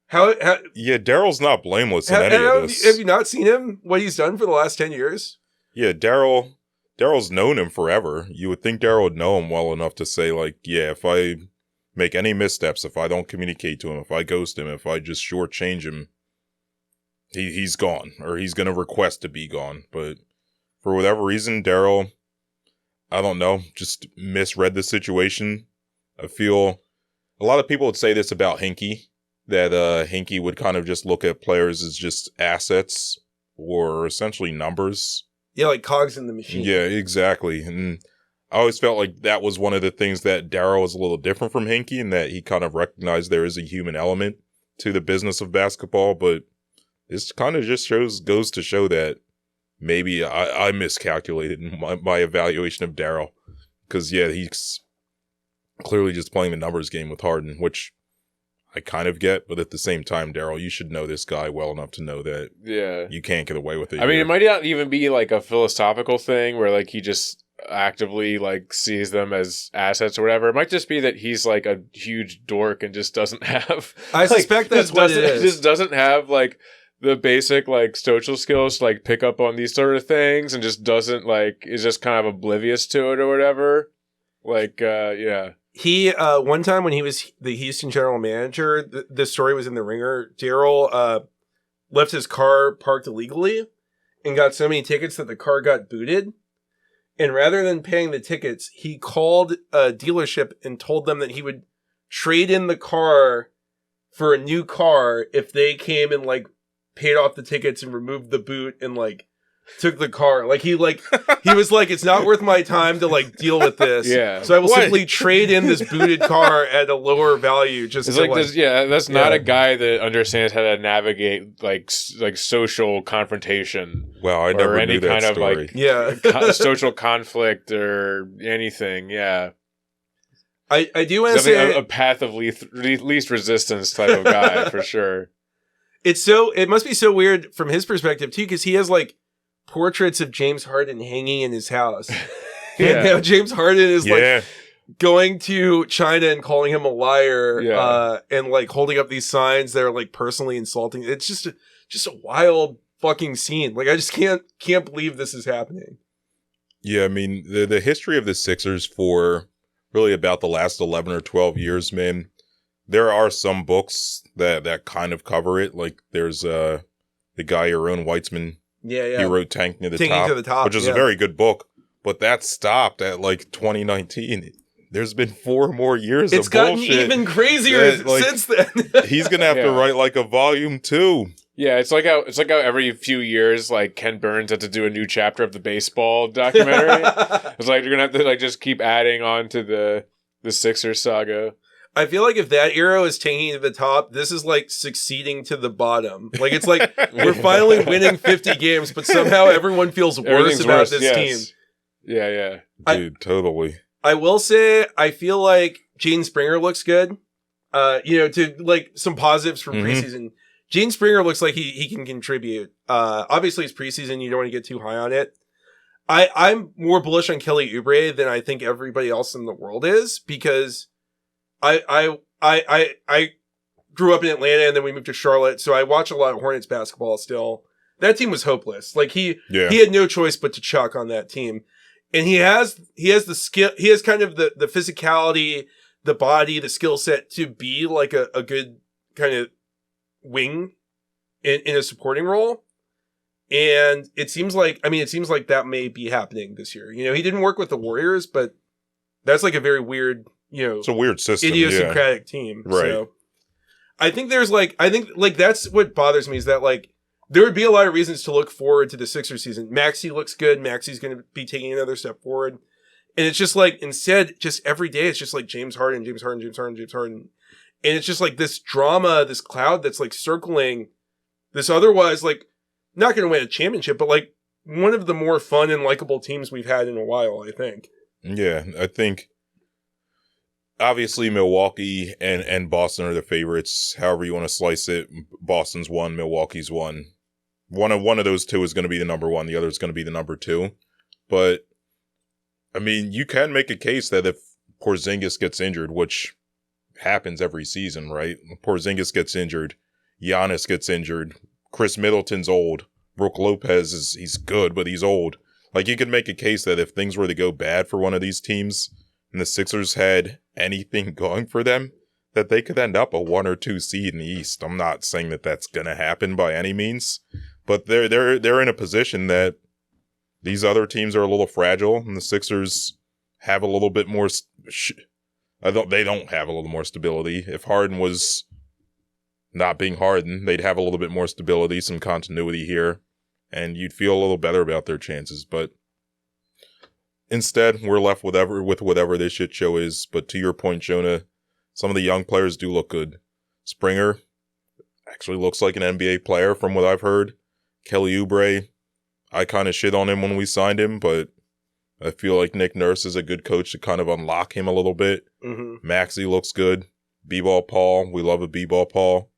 how Daryl's not blameless in any of this. Have you not seen him, what he's done for the last 10 years? Yeah, Daryl's known him forever. You would think Daryl would know him well enough to say, like, yeah, if I make any missteps, if I don't communicate to him, if I ghost him, if I just shortchange him, he's gone, or he's going to request to be gone. But for whatever reason, Daryl, I don't know, just misread the situation. I feel a lot of people would say this about Hinkie, that Hinkie would kind of just look at players as just assets or essentially numbers. Yeah, like cogs in the machine. Yeah, exactly. And I always felt like that was one of the things that Daryl was a little different from Hinkie, in that he kind of recognized there is a human element to the business of basketball. But this kind of just goes to show that maybe I miscalculated in my evaluation of Daryl. Because, he's clearly just playing the numbers game with Harden, which I kind of get, but at the same time, Daryl, you should know this guy well enough to know that you can't get away with it. I mean, it might not even be like a philosophical thing where like he just actively like sees them as assets or whatever. It might just be that he's like a huge dork and just doesn't have. I suspect that's what it is. Just doesn't have like the basic like social skills to like pick up on these sort of things, and just doesn't like is just kind of oblivious to it or whatever. Like, He, one time when he was the Houston general manager, this story was in the Ringer, Daryl left his car parked illegally and got so many tickets that the car got booted. And rather than paying the tickets, he called a dealership and told them that he would trade in the car for a new car if they came and like paid off the tickets and removed the boot and like took the car. Like he was like, it's not worth my time to like deal with this. Yeah. So I will simply trade in this booted car at a lower value. Just it's like this, that's not a guy that understands how to navigate like social confrontation. Well, I never knew that story. Social conflict or anything. Yeah. I do want to say a path of least resistance type of guy for sure. It must be so weird from his perspective too, because he has like portraits of James Harden hanging in his house. And now James Harden is like going to China and calling him a liar, and like holding up these signs that are like personally insulting. It's just a wild fucking scene. Like I just can't believe this is happening. Yeah, I mean the history of the Sixers for really about the last 11 or 12 years, man. There are some books that kind of cover it. Like there's the guy Aaron Weitzman. Yeah. He wrote Tanking to the Top, which is a very good book. but that stopped at like 2019. There's been 4 more years it's of bullshit. It's gotten even crazier since then. He's gonna have to write like a volume 2. Yeah, it's like how every few years, like Ken Burns had to do a new chapter of the baseball documentary. It's like you're gonna have to like just keep adding on to the Sixers saga. I feel like if that era is taking to the top, this is like succeeding to the bottom. Like it's like we're finally winning 50 games, but somehow everyone feels worse about this team. Yeah. Dude, totally. I will say, I feel like Gene Springer looks good. To like some positives from preseason. Gene Springer looks like he can contribute. Obviously, it's preseason. You don't want to get too high on it. I'm more bullish on Kelly Oubre than I think everybody else in the world is, because I grew up in Atlanta and then we moved to Charlotte, so I watch a lot of Hornets basketball still. That team was hopeless. Like he had no choice but to chuck on that team. And he has the skill, he has kind of the physicality, the body, the skill set to be like a good kind of wing in a supporting role. And it seems like that may be happening this year. You know, he didn't work with the Warriors, but that's like a very weird, it's a weird system, idiosyncratic team. Right. So I think that's what bothers me, is that like there would be a lot of reasons to look forward to the Sixers season. Maxey looks good. Maxey's going to be taking another step forward. And it's just like, instead, just every day, it's just like James Harden. And it's just like this drama, this cloud that's like circling this otherwise like not going to win a championship, but like one of the more fun and likable teams we've had in a while, I think. Yeah, I think obviously Milwaukee and Boston are the favorites. However you want to slice it, Boston's 1, Milwaukee's 1. One of those two is going to be the number 1. The other is going to be the number 2. But I mean, you can make a case that if Porzingis gets injured, which happens every season, right? Porzingis gets injured, Giannis gets injured, Chris Middleton's old, Brook Lopez he's good, but he's old. Like, you could make a case that if things were to go bad for one of these teams and the Sixers had anything going for them, that they could end up a 1 or 2 seed in the East. I'm not saying that that's going to happen by any means, but they're in a position that these other teams are a little fragile, and the Sixers have a little bit more. They don't have a little more stability. If Harden was not being Harden, they'd have a little bit more stability, some continuity here, and you'd feel a little better about their chances. But instead, we're left with whatever this shit show is. But to your point, Jonah, some of the young players do look good. Springer actually looks like an NBA player from what I've heard. Kelly Oubre, I kind of shit on him when we signed him, but I feel like Nick Nurse is a good coach to kind of unlock him a little bit. Mm-hmm. Maxey looks good. B-Ball Paul, we love a B-Ball Paul.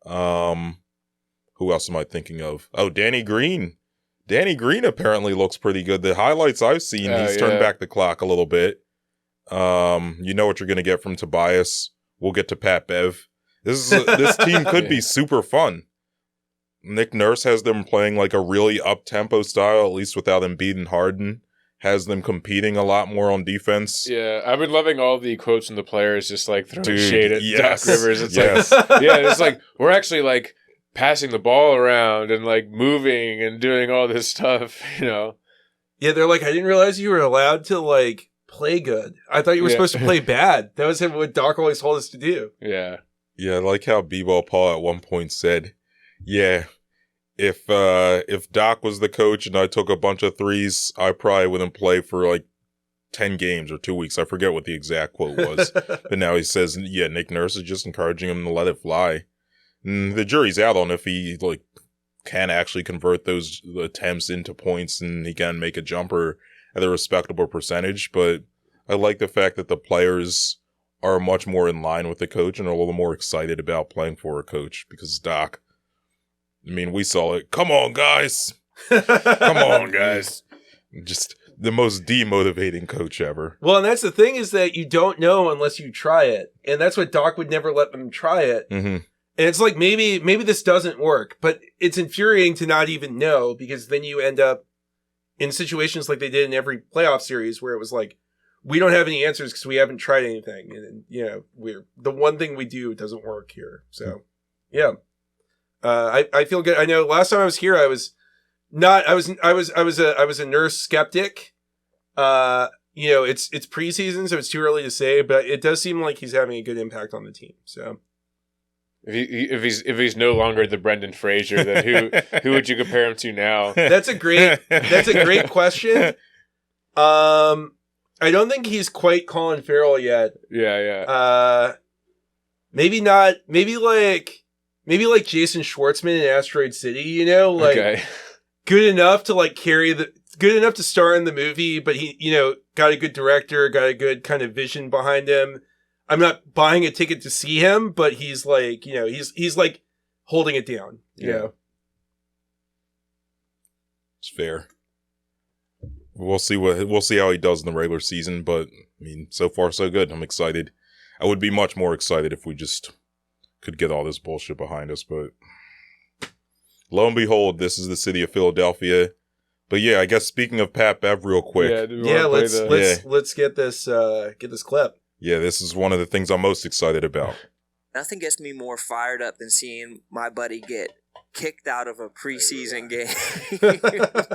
Who else am I thinking of? Oh, Danny Green. Danny Green apparently looks pretty good. The highlights I've seen, he's turned back the clock a little bit. You know what you're going to get from Tobias. We'll get to Pat Bev. This team could be super fun. Nick Nurse has them playing like a really up-tempo style, at least without Embiid and Harden. Has them competing a lot more on defense. Yeah, I've been loving all the quotes from the players just like throwing shade at Doc Rivers. It's like, it's like we're actually like passing the ball around and like moving and doing all this stuff, you know. Yeah, they're like, I didn't realize you were allowed to like play good. I thought you were supposed to play bad. That was what Doc always told us to do. Yeah. Yeah, I like how B-Ball Paul at one point said, yeah, if Doc was the coach and I took a bunch of threes, I probably wouldn't play for like 10 games or 2 weeks. I forget what the exact quote was. But now he says, yeah, Nick Nurse is just encouraging him to let it fly. And the jury's out on if he like can actually convert those attempts into points and he can make a jumper at a respectable percentage. But I like the fact that the players are much more in line with the coach and are a little more excited about playing for a coach, because Doc, I mean, we saw it. Come on, guys. Come on, guys. Just the most demotivating coach ever. Well, and that's the thing, is that you don't know unless you try it. And that's what Doc would never let them try it. Mm-hmm. And it's like, maybe this doesn't work, but it's infuriating to not even know, because then you end up in situations like they did in every playoff series where it was like, we don't have any answers because we haven't tried anything. And, you know, the one thing we do doesn't work here. So, yeah. I feel good. I know last time I was here, I was a Nurse skeptic. It's preseason, so it's too early to say, but it does seem like he's having a good impact on the team. So if he's no longer the Brendan Fraser, then who would you compare him to now? That's a great question. I don't think he's quite Colin Farrell yet. Yeah. Maybe not. Maybe like Jason Schwartzman in Asteroid City. Okay. Good enough to good enough to star in the movie, but he, got a good director, got a good kind of vision behind him. I'm not buying a ticket to see him, but he's like, he's like holding it down. You It's fair. We'll see how he does in the regular season, but I mean, so far so good. I'm excited. I would be much more excited if we just could get all this bullshit behind us, but lo and behold, this is the city of Philadelphia. But yeah, I guess speaking of Pat Bev real quick. Let's get this clip. Yeah, this is one of the things I'm most excited about. Nothing gets me more fired up than seeing my buddy get kicked out of a preseason game.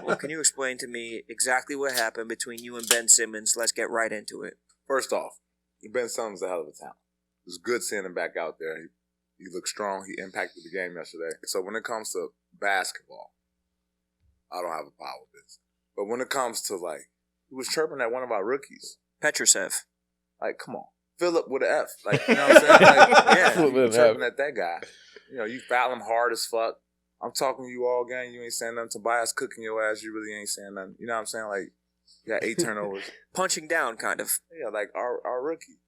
Well, can you explain to me exactly what happened between you and Ben Simmons? Let's get right into it. First off, Ben Simmons is a hell of a talent. It was good seeing him back out there. He looked strong. He impacted the game yesterday. So when it comes to basketball, I don't have a problem with this. But when it comes to, he was chirping at one of our rookies. Petrusev. Come on. Philip with an F. You know what I'm saying? You chirping at that guy. You foul him hard as fuck. I'm talking to you all game. You ain't saying nothing. Tobias cooking your ass. You really ain't saying nothing. You know what I'm saying? You got 8 turnovers. Punching down, kind of. Yeah, our rookie.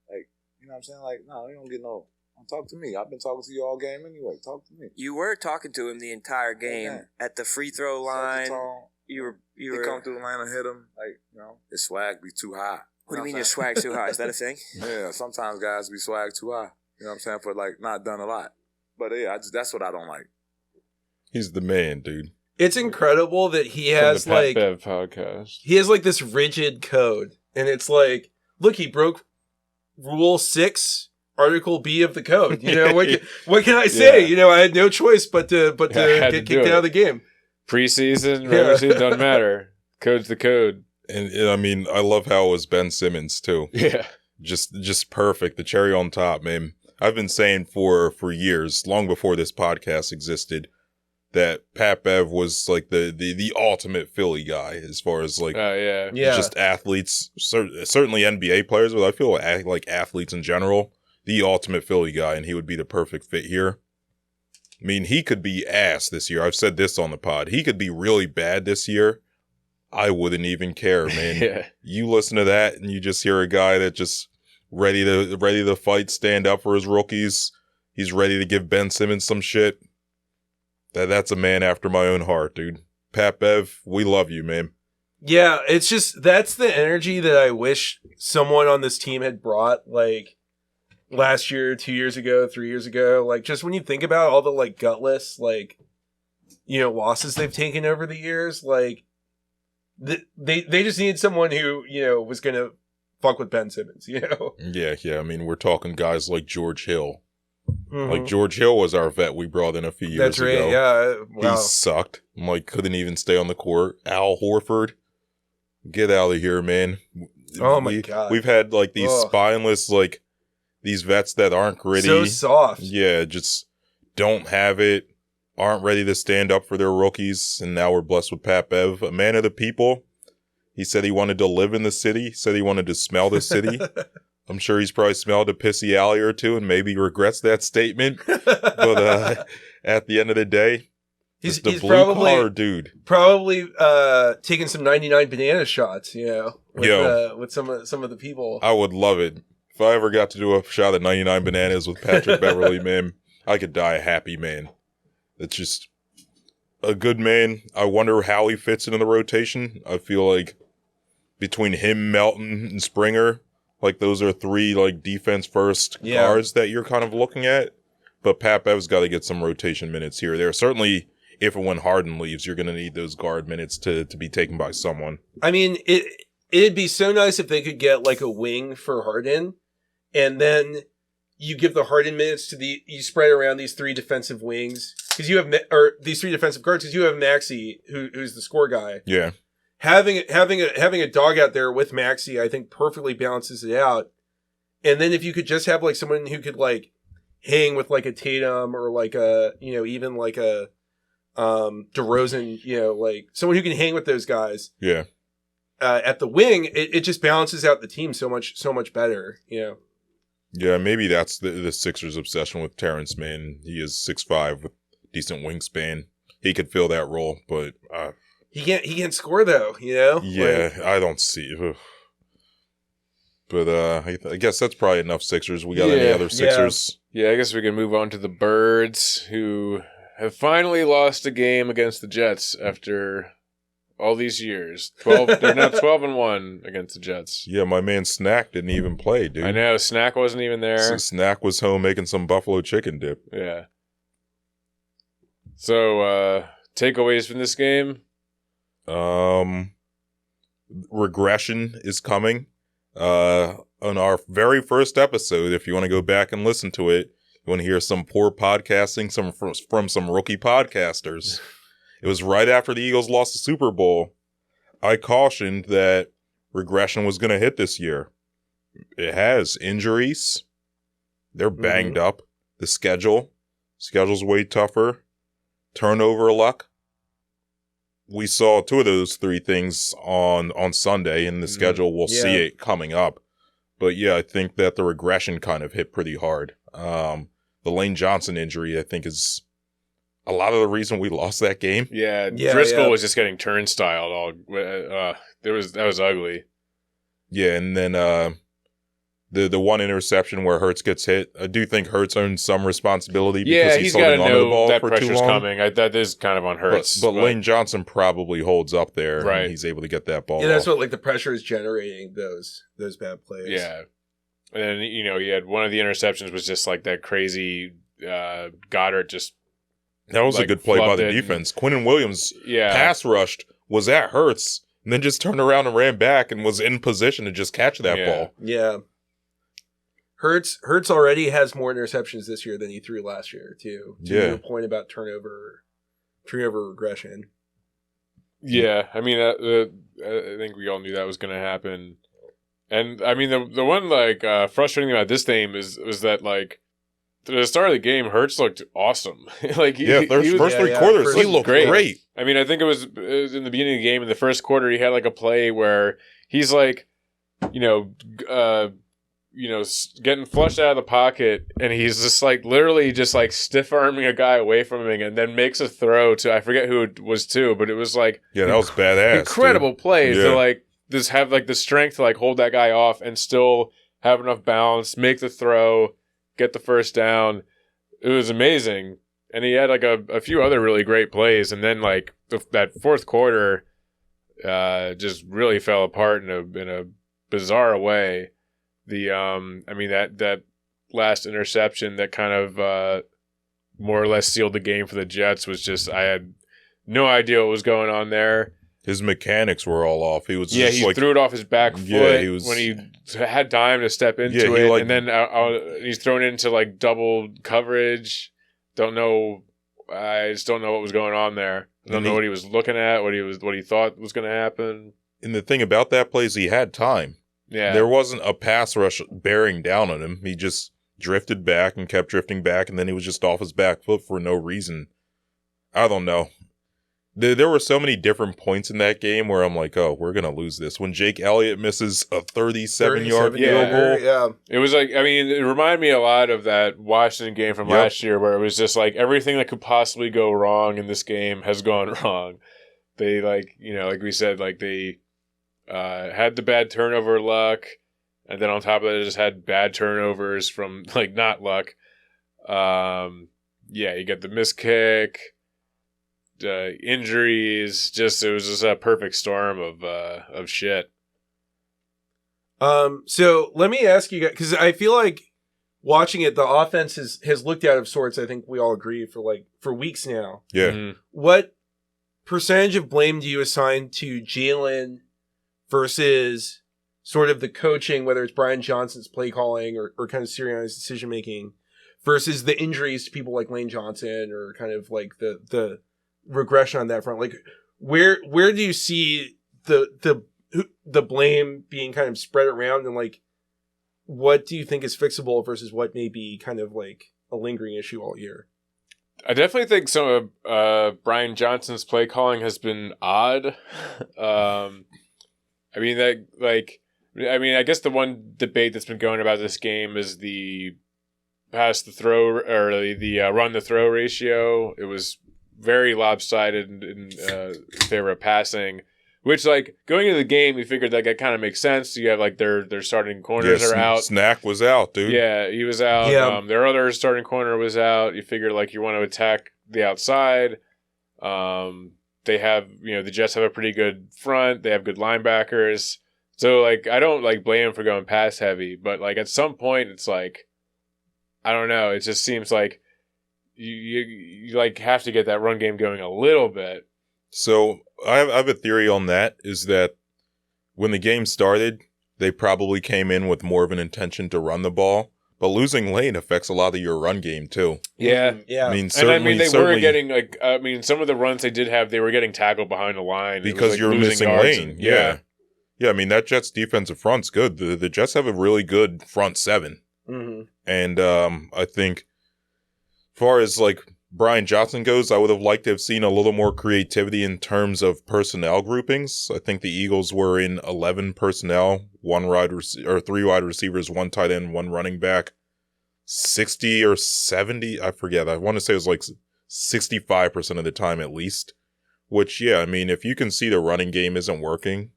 You know what I'm saying? No, you don't get no. Talk to me. I've been talking to you all game anyway. Talk to me. You were talking to him the entire game at the free throw line. You were. He come through the line and hit him. His swag be too high. What do you mean your swag too high? Is that a thing? Yeah, sometimes guys be swag too high. You know what I'm saying? For not done a lot. But yeah, that's what I don't like. He's the man, dude. It's incredible that he has the Pat Bev podcast. He has this rigid code, and it's look, he broke Rule 6, Article B of the code. What can I say? Yeah. I had no choice but to get kicked out of the game. Preseason, regular season, doesn't matter. Code's the code. And I mean, I love how it was Ben Simmons too. Yeah, just perfect. The cherry on top, man. I've been saying for years, long before this podcast existed, that Pat Bev was the ultimate Philly guy as far as just athletes, certainly NBA players, but I feel like athletes in general, the ultimate Philly guy, and he would be the perfect fit here. I mean, he could be ass this year. I've said this on the pod. He could be really bad this year. I wouldn't even care, man. Yeah. You listen to that and you just hear a guy that just ready to fight, stand up for his rookies. He's ready to give Ben Simmons some shit. That's a man after my own heart, dude. Pat Bev, we love you, man. Yeah, it's just that's the energy that I wish someone on this team had brought last year, 2 years ago, 3 years ago. Just when you think about all the gutless losses they've taken over the years, they just needed someone who was gonna fuck with Ben Simmons. Yeah. I mean, we're talking guys like George Hill. Mm-hmm. George Hill was our vet we brought in a few years ago. That's right. Yeah, wow. He sucked. Couldn't even stay on the court. Al Horford, get out of here, man. Oh my god. We've had these spineless these vets that aren't gritty, so soft. Yeah, just don't have it. Aren't ready to stand up for their rookies, and now we're blessed with Pat Bev, a man of the people. He said he wanted to live in the city. He said he wanted to smell the city. I'm sure he's probably smelled a pissy alley or two and maybe regrets that statement. But at the end of the day, he's blue collar dude. Probably taking some 99 banana shots, with some of the people. I would love it. If I ever got to do a shot at 99 bananas with Patrick Beverly, man, I could die a happy man. It's just a good man. I wonder how he fits into the rotation. I feel like between him, Melton, and Springer, those are 3 defense first guards that you're kind of looking at. But Pat Bev's got to get some rotation minutes here or there. Certainly, if and when Harden leaves, you're going to need those guard minutes to be taken by someone. I mean, it'd be so nice if they could get a wing for Harden, and then you give the Harden minutes you spread around these 3 defensive wings because you have these 3 defensive guards because you have Maxey who's the score guy. Yeah, having a dog out there with Maxey, I think perfectly balances it out. And then if you could just have like someone who could like hang with like a Tatum or like a, you know, even like a DeRozan, you know, like someone who can hang with those guys. Yeah. At the wing, it just balances out the team so much better, you know. Yeah, maybe that's the Sixers' obsession with Terrence Mann. He is 6'5" with decent wingspan. He could fill that role, but he can't score though, you know. Yeah, like, I don't see. But I guess that's probably enough Sixers. We got any other Sixers? Yeah, I guess we can move on to the Birds, who have finally lost a game against the Jets after all these years. They're now 12-1 against the Jets. Yeah, my man Snack didn't even play, dude. I know, Snack wasn't even there. So Snack was home making some buffalo chicken dip. Yeah. So, takeaways from this game? Regression is coming. On our very first episode, if you want to go back and listen to it, you want to hear some poor podcasting from some rookie podcasters. It was right after the Eagles lost the Super Bowl. I cautioned that regression was going to hit this year. It has. Injuries. They're banged up. The schedule's way tougher. Turnover luck. We saw two of those three things on Sunday in the schedule. We'll see it coming up. But yeah, I think that the regression kind of hit pretty hard. The Lane Johnson injury, I think, is a lot of the reason we lost that game. Yeah, Driscoll was just getting turnstile. That was ugly. Yeah, and then the one interception where Hurts gets hit, I do think Hurts owns some responsibility because he's holding on to the ball that for too pressure's long. coming. That is kind of on Hurts. But Lane Johnson probably holds up there, right? And he's able to get that ball. Yeah, that's what like the pressure is generating those bad plays. Yeah, and then he had one of the interceptions was just like that crazy Goddard just. That was a good play by the defense. Quinnen Williams pass rushed, was at Hurts, and then just turned around and ran back and was in position to just catch that ball. Yeah. Hurts already has more interceptions this year than he threw last year, too. To your point about turnover regression. Yeah, I mean, I think we all knew that was going to happen. And, I mean, the one, like, frustrating thing about this game was that, like, at the start of the game, Hurts looked awesome. Like first three quarters, he looked great. I mean, I think it was in the beginning of the game, in the first quarter, he had, like, a play where he's, like, getting flushed out of the pocket, and he's just like literally just like stiff arming a guy away from him, and then makes a throw to I forget who it was to, but it was like that was badass, incredible play to like just have like the strength to like hold that guy off and still have enough balance, make the throw, get the first down. It was amazing, and he had like a few other really great plays, and then like that fourth quarter, just really fell apart in a bizarre way. That last interception that kind of more or less sealed the game for the Jets was just, I had no idea what was going on there. His mechanics were all off. He was he threw it off his back foot when he had time to step into it, and then he's thrown into like double coverage. I just don't know what was going on there. I don't know what he was looking at, what he thought was going to happen. And the thing about that play is he had time. Yeah. There wasn't a pass rush bearing down on him. He just drifted back and kept drifting back, and then he was just off his back foot for no reason. I don't know. There were so many different points in that game where I'm like, oh, we're going to lose this. When Jake Elliott misses a 37-yard field goal. Yeah. It was like, I mean, it reminded me a lot of that Washington game from last year where it was just like everything that could possibly go wrong in this game has gone wrong. They like we said, like they had the bad turnover luck, and then on top of that, just had bad turnovers from like not luck. You get the missed kick, injuries. It was just a perfect storm of shit. So let me ask you guys, because I feel like watching it, the offense has looked out of sorts. I think we all agree for weeks now. Yeah. Mm-hmm. What percentage of blame do you assign to Jalen versus sort of the coaching, whether it's Brian Johnson's play calling or kind of Sirianni's decision making, versus the injuries to people like Lane Johnson or kind of like the regression on that front? Like where do you see the blame being kind of spread around, and like, what do you think is fixable versus what may be kind of like a lingering issue all year? I definitely think some of Brian Johnson's play calling has been odd. I guess the one debate that's been going about this game is the pass the throw or the run the throw ratio. It was very lopsided in favor of passing, which, like, going into the game, we figured that kind of makes sense. You have, like, their starting corners are out. Snack was out, dude. Yeah, he was out. Yeah. Their other starting corner was out. You figure, like, you want to attack the outside. They have, the Jets have a pretty good front. They have good linebackers. So, like, I don't, like, blame them for going pass heavy. But, like, at some point, it's like, I don't know. It just seems like you like, have to get that run game going a little bit. So I have a theory on that, is that when the game started, they probably came in with more of an intention to run the ball, but losing Lane affects a lot of your run game too. Yeah. I mean, they were getting, like, some of the runs they did have, they were getting tackled behind the line. Because like you're missing Lane. Yeah. Yeah, I mean, that Jets defensive front's good. The Jets have a really good front seven. Mm-hmm. And I think as far as, like, Brian Johnson goes, I would have liked to have seen a little more creativity in terms of personnel groupings. I think the Eagles were in 11 personnel, 3 wide receivers, 1 tight end, 1 running back, 60 or 70. I forget. I want to say it was like 65% of the time at least. Which, yeah, I mean, if you can see the running game isn't working,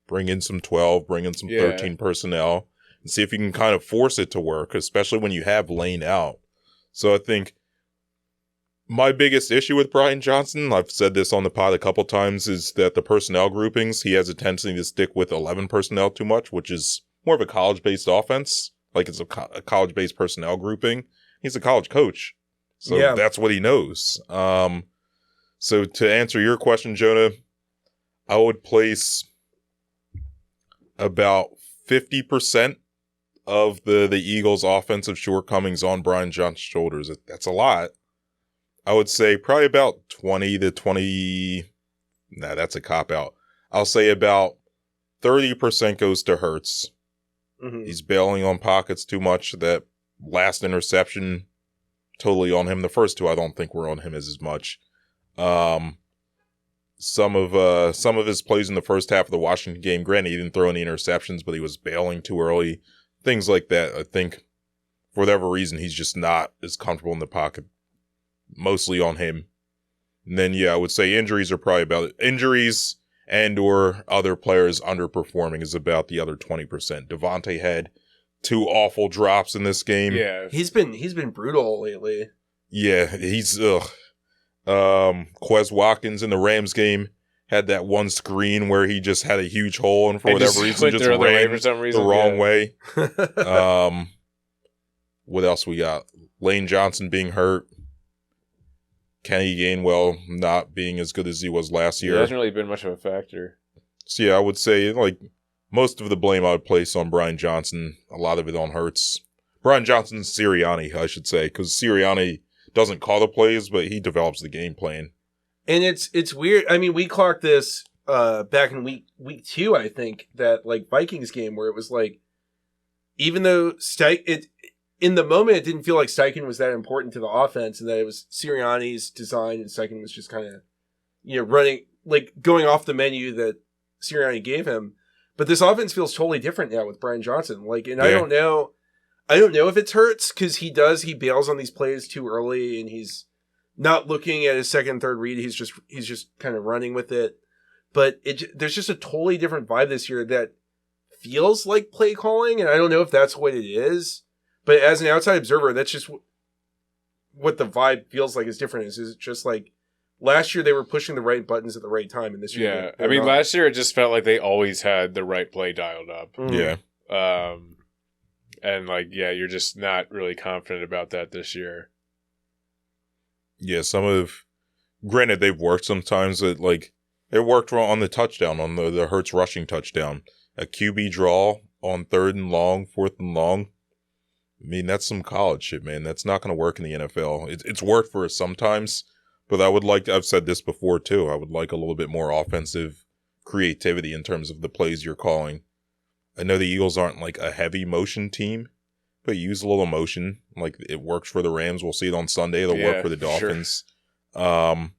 bring in some 12, bring in some 13 personnel, and see if you can kind of force it to work, especially when you have Lane out. So I think my biggest issue with Brian Johnson, I've said this on the pod a couple times, is that the personnel groupings, he has a tendency to stick with 11 personnel too much, which is more of a college-based offense. Like, it's a college-based personnel grouping. He's a college coach, so that's what he knows. So to answer your question, Jonah, I would place about 50% of the Eagles' offensive shortcomings on Brian Johnson's shoulders. That's a lot. I would say probably about 20 to 20. Nah, that's a cop-out. I'll say about 30% goes to Hurts. Mm-hmm. He's bailing on pockets too much. That last interception, totally on him. The first 2, I don't think were on him as much. Some of his plays in the first half of the Washington game, granted, he didn't throw any interceptions, but he was bailing too early. Things like that. I think for whatever reason, he's just not as comfortable in the pocket. Mostly on him. And then, I would say injuries are probably about it. Injuries and or other players underperforming is about the other 20%. Devontae had 2 awful drops in this game. Yeah. He's been brutal lately. Yeah, he's Quez Watkins in the Rams game had that one screen where he just had a huge hole and for whatever reason just ran the wrong way. What else we got? Lane Johnson being hurt. Kenny Gainwell not being as good as he was last year. It hasn't really been much of a factor. So, I would say, like, most of the blame I would place on Brian Johnson, a lot of it on Hurts. Brian Johnson's Sirianni, I should say, because Sirianni doesn't call the plays, but he develops the game plan. And it's weird. I mean, we clocked this back in week 2, I think, that, like, Vikings game where it was like, even though in the moment, it didn't feel like Steichen was that important to the offense, and that it was Sirianni's design, and Steichen was just kind of, running, like, going off the menu that Sirianni gave him. But this offense feels totally different now with Brian Johnson. Like, and I don't know if it's Hurts, because he bails on these plays too early, and he's not looking at his second, third read. He's just kind of running with it. But there's just a totally different vibe this year that feels like play calling, and I don't know if that's what it is. But as an outside observer, that's just what the vibe feels like is different. Is just like last year they were pushing the right buttons at the right time, and this year, I mean, last year it just felt like they always had the right play dialed up. Mm-hmm. Yeah. And like, you're just not really confident about that this year. Yeah, granted, they've worked sometimes. That, like, it worked on the touchdown, on the Hurts rushing touchdown. A QB draw on 3rd and long, 4th and long. I mean, that's some college shit, man. That's not going to work in the NFL. It's worked for us sometimes, but I've said this before too, I would like a little bit more offensive creativity in terms of the plays you're calling. I know the Eagles aren't like a heavy motion team, but use a little motion. Like, it works for the Rams. We'll see it on Sunday. It'll work for the Dolphins. Sure.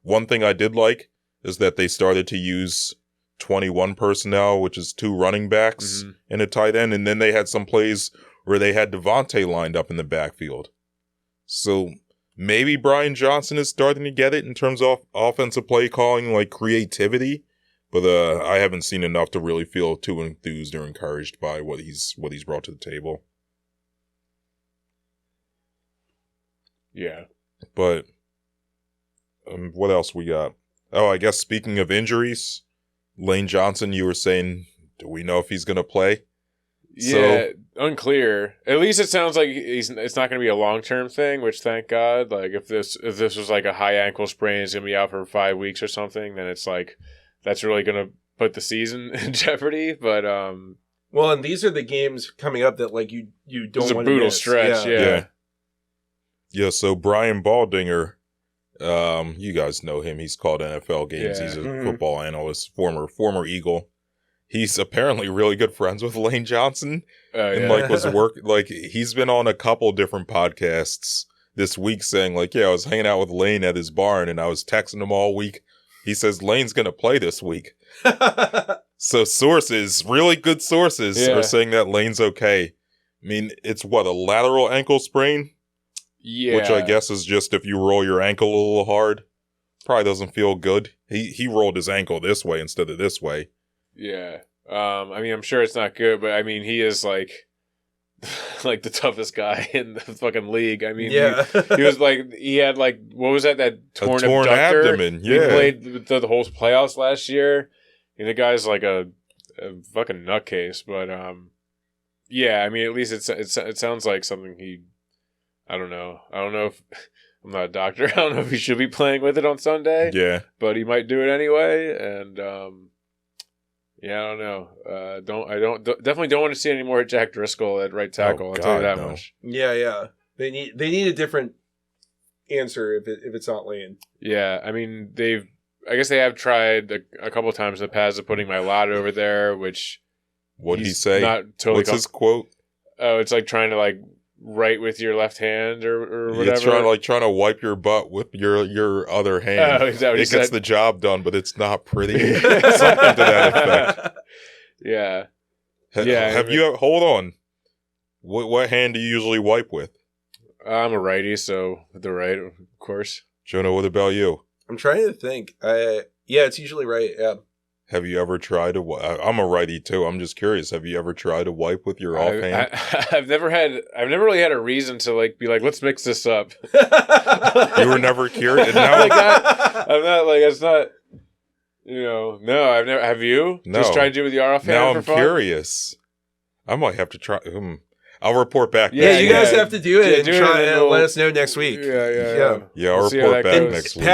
One thing I did like is that they started to use 21 personnel, which is 2 running backs and a tight end. And then they had some plays where they had Devontae lined up in the backfield. So maybe Brian Johnson is starting to get it in terms of offensive play calling, like creativity. But I haven't seen enough to really feel too enthused or encouraged by what he's brought to the table. Yeah. But what else we got? Oh, I guess speaking of injuries, Lane Johnson, you were saying, do we know if he's going to play? Yeah, unclear. At least it sounds like it's not going to be a long-term thing, which thank God. Like, if this was like a high ankle sprain, he's going to be out for 5 weeks or something, then it's like, that's really going to put the season in jeopardy. But well, and these are the games coming up that like you don't want to miss. It's a brutal stretch. Yeah. So Brian Baldinger, you guys know him. He's called NFL games. He's a football analyst, former Eagle. He's apparently really good friends with Lane Johnson, and he's been on a couple different podcasts this week saying like, I was hanging out with Lane at his barn and I was texting him all week. He says Lane's going to play this week. So sources, really good sources, are saying that Lane's okay. I mean, it's a lateral ankle sprain? Yeah. Which I guess is just if you roll your ankle a little hard. Probably doesn't feel good. He rolled his ankle this way instead of this way. Yeah. I mean, I'm sure it's not good, but I mean, he is like the toughest guy in the fucking league. I mean, he was like, he had like, what was that torn abductor? Abdomen. Yeah. He played the whole playoffs last year. And the guy's like a fucking nutcase, but I mean, at least it sounds like something I don't know if I'm not a doctor. I don't know if he should be playing with it on Sunday. Yeah, but he might do it anyway, and I don't know. Definitely don't want to see any more Jack Driscoll at right tackle. I'll tell you that much. Yeah. They need a different answer if it's not Lane. Yeah, I mean I guess they have tried a couple of times in the past of putting Mailata over there, which what'd he say? Not totally. What's his quote? Oh, it's like trying to like write with your left hand or whatever. It's trying to wipe your butt with your other hand. Oh, is that what it gets the job done, but it's not pretty. Something to that effect. Yeah. Hold on. What hand do you usually wipe with? I'm a righty, so with the right, of course. Jonah, what about you? I'm trying to think. It's usually right. Yeah. Have you ever tried to? I'm a righty too. I'm just curious. Have you ever tried to wipe with your offhand? I've never really had a reason to like be like, let's mix this up. You were never curious. No, I'm not like it's not. No, I've never. Have you? No. Just tried to do it with your offhand. Now I'm curious. I might have to try. I'll report back. Yeah, you guys have to do it and try and let us know next week. Yeah, I'll report back next week.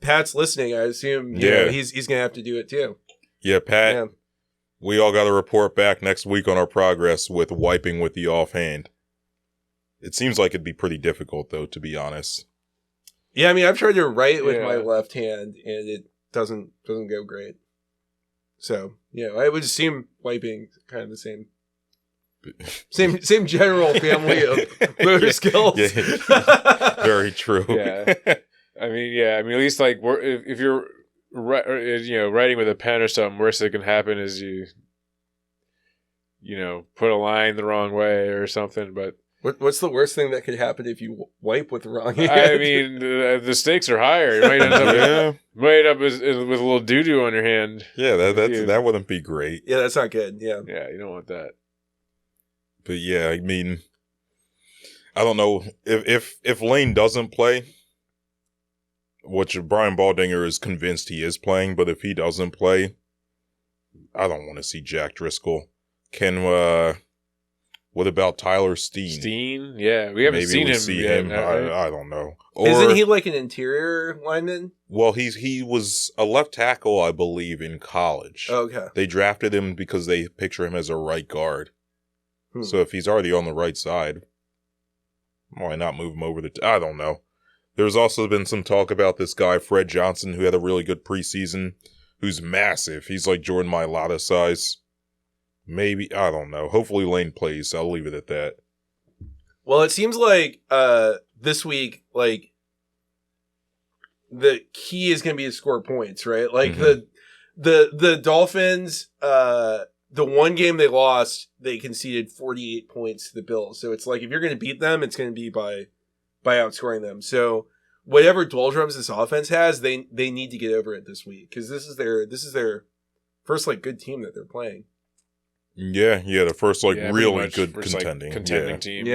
Pat's listening. I assume. He's gonna have to do it too. Yeah, Pat. We all got to report back next week on our progress with wiping with the offhand. It seems like it'd be pretty difficult, though, to be honest. Yeah, I mean, I've tried to write with my left hand, and it doesn't go great. So, I would assume wiping kind of the same general family of motor skills. Very true. Yeah. I mean, at least like if you're writing with a pen or something, worst that can happen is you put a line the wrong way or something. But what's the worst thing that could happen if you wipe with the wrong hand? I mean, the stakes are higher. You might end up with a little doo-doo on your hand. Yeah, that wouldn't be great. Yeah, that's not good. Yeah, you don't want that. But yeah, I mean, I don't know if Lane doesn't play. Which Brian Baldinger is convinced he is playing, but if he doesn't play, I don't want to see Jack Driscoll. What about Tyler Steen? Yeah, we haven't seen him yet. I don't know. Isn't he like an interior lineman? Well, he was a left tackle, I believe, in college. Okay. They drafted him because they picture him as a right guard. So if he's already on the right side, why not move him over I don't know. There's also been some talk about this guy, Fred Johnson, who had a really good preseason, who's massive. He's like Jordan Mailata size. Maybe, I don't know. Hopefully Lane plays. I'll leave it at that. Well, it seems like this week, like, the key is going to be to score points, right? Like, the Dolphins, the one game they lost, they conceded 48 points to the Bills. So it's like, if you're going to beat them, it's going to be by outscoring them. So whatever doldrums this offense has, they need to get over it this week, because this is their first like good team that they're playing. Yeah, the first like really good contending team.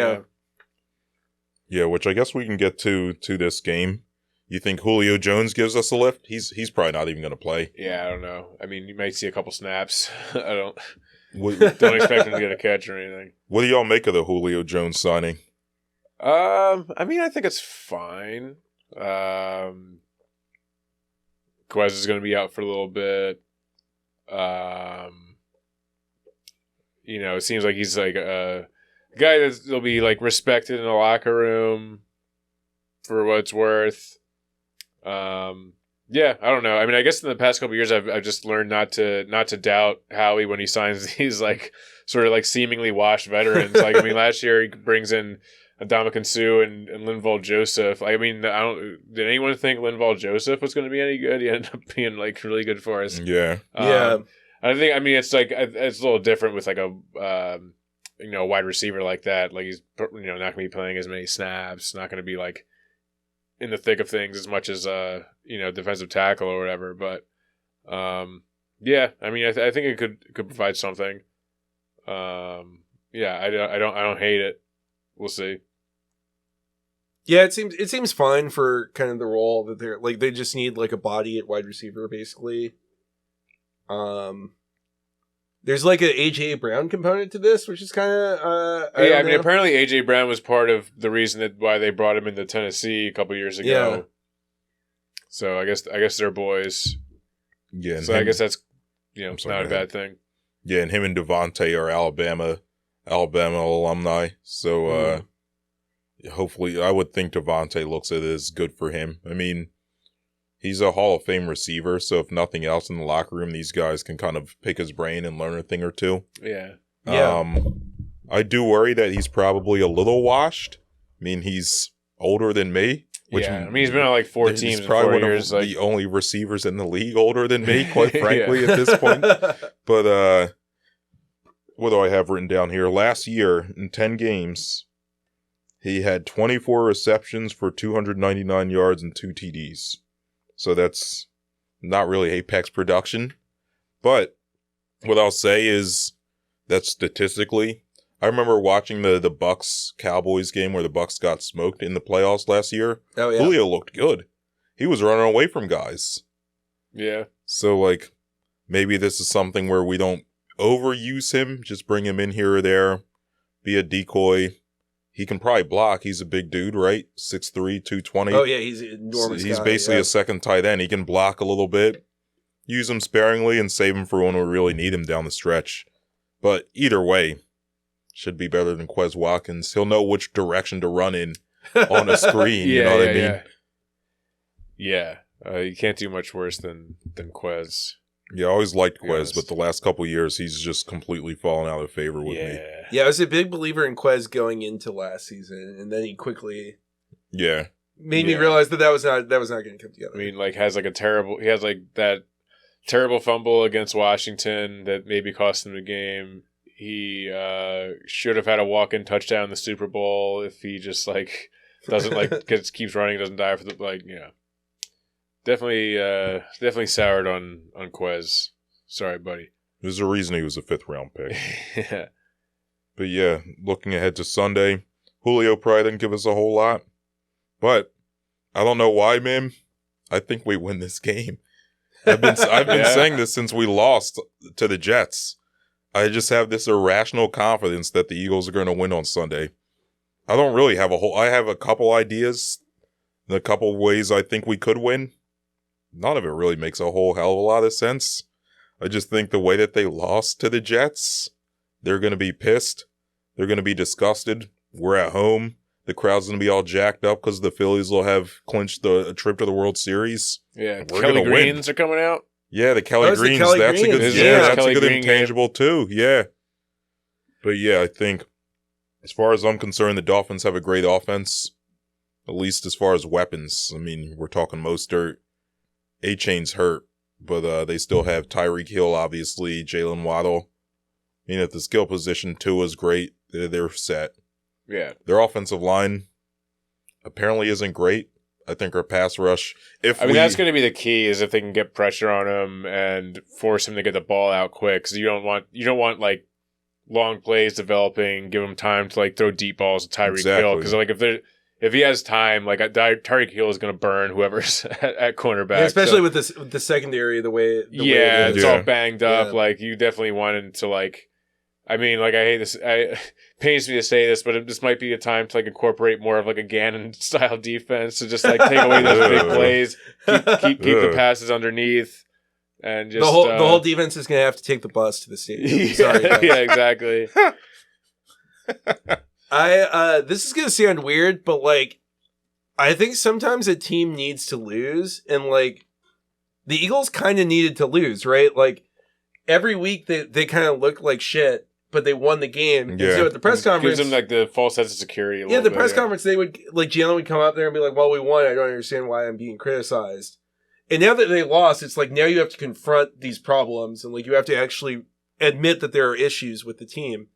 Yeah, which I guess we can get to this game. You think Julio Jones gives us a lift? He's probably not even going to play. Yeah, I don't know. I mean, you might see a couple snaps. I don't expect him to get a catch or anything. What do y'all make of the Julio Jones signing? I mean, I think it's fine. Quez is going to be out for a little bit. It seems like he's like a guy that'll be like respected in the locker room for what it's worth. Yeah, I don't know. I mean, I guess in the past couple of years, I've just learned not to doubt Howie when he signs these like sort of like seemingly washed veterans. Like, I mean, last year he brings in Ndamukong Suh and Linval Joseph. I mean, did anyone think Linval Joseph was going to be any good? He ended up being like really good for us. Yeah. I mean, it's like it's a little different with like a wide receiver like that. Like he's not going to be playing as many snaps. Not going to be like in the thick of things as much as defensive tackle or whatever. But yeah, I mean, I think it could provide something. I don't hate it. We'll see. Yeah, it seems fine for kind of the role that they're like. They just need like a body at wide receiver, basically. There's like an AJ Brown component to this, which is kind of I mean, apparently AJ Brown was part of the reason why they brought him into Tennessee a couple years ago. Yeah. So I guess they're boys. Yeah. So I guess that's not a bad thing. Yeah, and him and Devontae are Alabama alumni. So hopefully, I would think Devontae looks at it as good for him. I mean, he's a Hall of Fame receiver, so if nothing else in the locker room, these guys can kind of pick his brain and learn a thing or two. Yeah. I do worry that he's probably a little washed. I mean, he's older than me. I mean, he's been on like 4 teams in 4 years. One of the only receivers in the league older than me, quite frankly, at this point. But what do I have written down here? Last year, in 10 games, he had 24 receptions for 299 yards and 2 TDs. So that's not really apex production. But what I'll say is that statistically, I remember watching the Bucks-Cowboys game where the Bucks got smoked in the playoffs last year. Oh, yeah. Julio looked good. He was running away from guys. Yeah. So, like, maybe this is something where we don't overuse him. Just bring him in here or there. Be a decoy. He can probably block. He's a big dude, right? 6'3", 220. Oh, yeah, he's an enormous He's guy, basically a second tight end. He can block a little bit. Use him sparingly and save him for when we really need him down the stretch. But either way, should be better than Quez Watkins. He'll know which direction to run in on a screen. You know what I mean? Yeah. You can't do much worse than Quez. Yeah, I always liked Quez, but the last couple of years, he's just completely fallen out of favor with me. Yeah, I was a big believer in Quez going into last season, and then he quickly made me realize that was not going to come together. I mean, like he has like that terrible fumble against Washington that maybe cost him the game. He should have had a walk-in touchdown in the Super Bowl if he just like doesn't like keeps running, doesn't die for the Definitely soured on Quez. Sorry, buddy. There's a reason he was a 5th round pick. Yeah. But yeah, looking ahead to Sunday, Julio probably didn't give us a whole lot. But I don't know why, man. I think we win this game. I've been saying this since we lost to the Jets. I just have this irrational confidence that the Eagles are going to win on Sunday. I don't really have I have a couple ideas, and a couple ways I think we could win. None of it really makes a whole hell of a lot of sense. I just think the way that they lost to the Jets, they're going to be pissed. They're going to be disgusted. We're at home. The crowd's going to be all jacked up because the Phillies will have clinched a trip to the World Series. Yeah, Kelly Greens are coming out. Yeah, the Kelly Greens. That's a good intangible too. Yeah. But yeah, I think as far as I'm concerned, the Dolphins have a great offense, at least as far as weapons. I mean, we're talking Mostert. A-Chain's hurt, but they still have Tyreek Hill, obviously, Jalen Waddle. I mean, at the skill position, Tua's great. They're set. Yeah. Their offensive line apparently isn't great. I think our pass rush. That's going to be the key, is if they can get pressure on him and force him to get the ball out quick. Because you don't want like long plays developing, give him time to like throw deep balls to Tyreek Hill. Because like if he has time, like Tyreek Hill is going to burn whoever's at cornerback. Yeah, especially with the secondary, the way it's all banged up. Yeah. Like you definitely wanted to like. I mean, like I hate this. It pains me to say this, but this might be a time to like incorporate more of like a Gannon style defense to just like take away those big plays, keep the passes underneath, and just the whole defense is going to have to take the bus to the stadium. Sorry, guys. Yeah, exactly. This is going to sound weird, but like I think sometimes a team needs to lose, and like the Eagles kind of needed to lose, right? Like every week they kind of look like shit. But they won the game. Yeah. And so at the press conference, gives them like the false sense of security. The press conference, they would like Jalen would come out there and be like, "Well, we won. I don't understand why I'm being criticized." And now that they lost, it's like now you have to confront these problems and like you have to actually admit that there are issues with the team.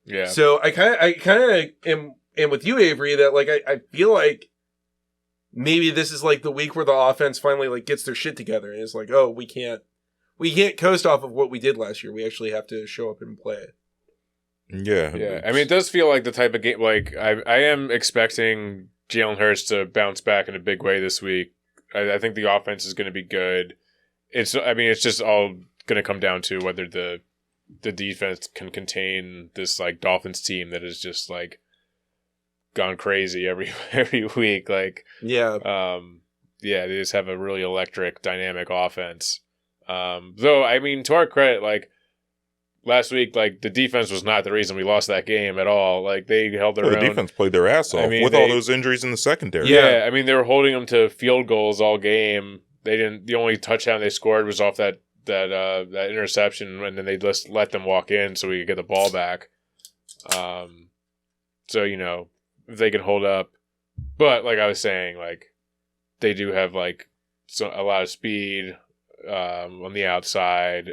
Yeah. So I kind of am with you, Avery, that like I feel like maybe this is like the week where the offense finally like gets their shit together and it's like, oh, we can't coast off of what we did last year. We actually have to show up and play. Yeah. I mean, it does feel like the type of game. Like I am expecting Jalen Hurts to bounce back in a big way this week. I think the offense is going to be good. It's just all going to come down to whether the defense can contain this like Dolphins team that is just like gone crazy every week. Like they just have a really electric, dynamic offense. Though I mean, to our credit, like. Last week, like, the defense was not the reason we lost that game at all. Like, they held their own. The defense played their ass off with all those injuries in the secondary. Yeah, I mean, they were holding them to field goals all game. The only touchdown they scored was off that interception, and then they just let them walk in so we could get the ball back. So, you know, if they could hold up. But, like I was saying, like, they do have, like, a lot of speed on the outside.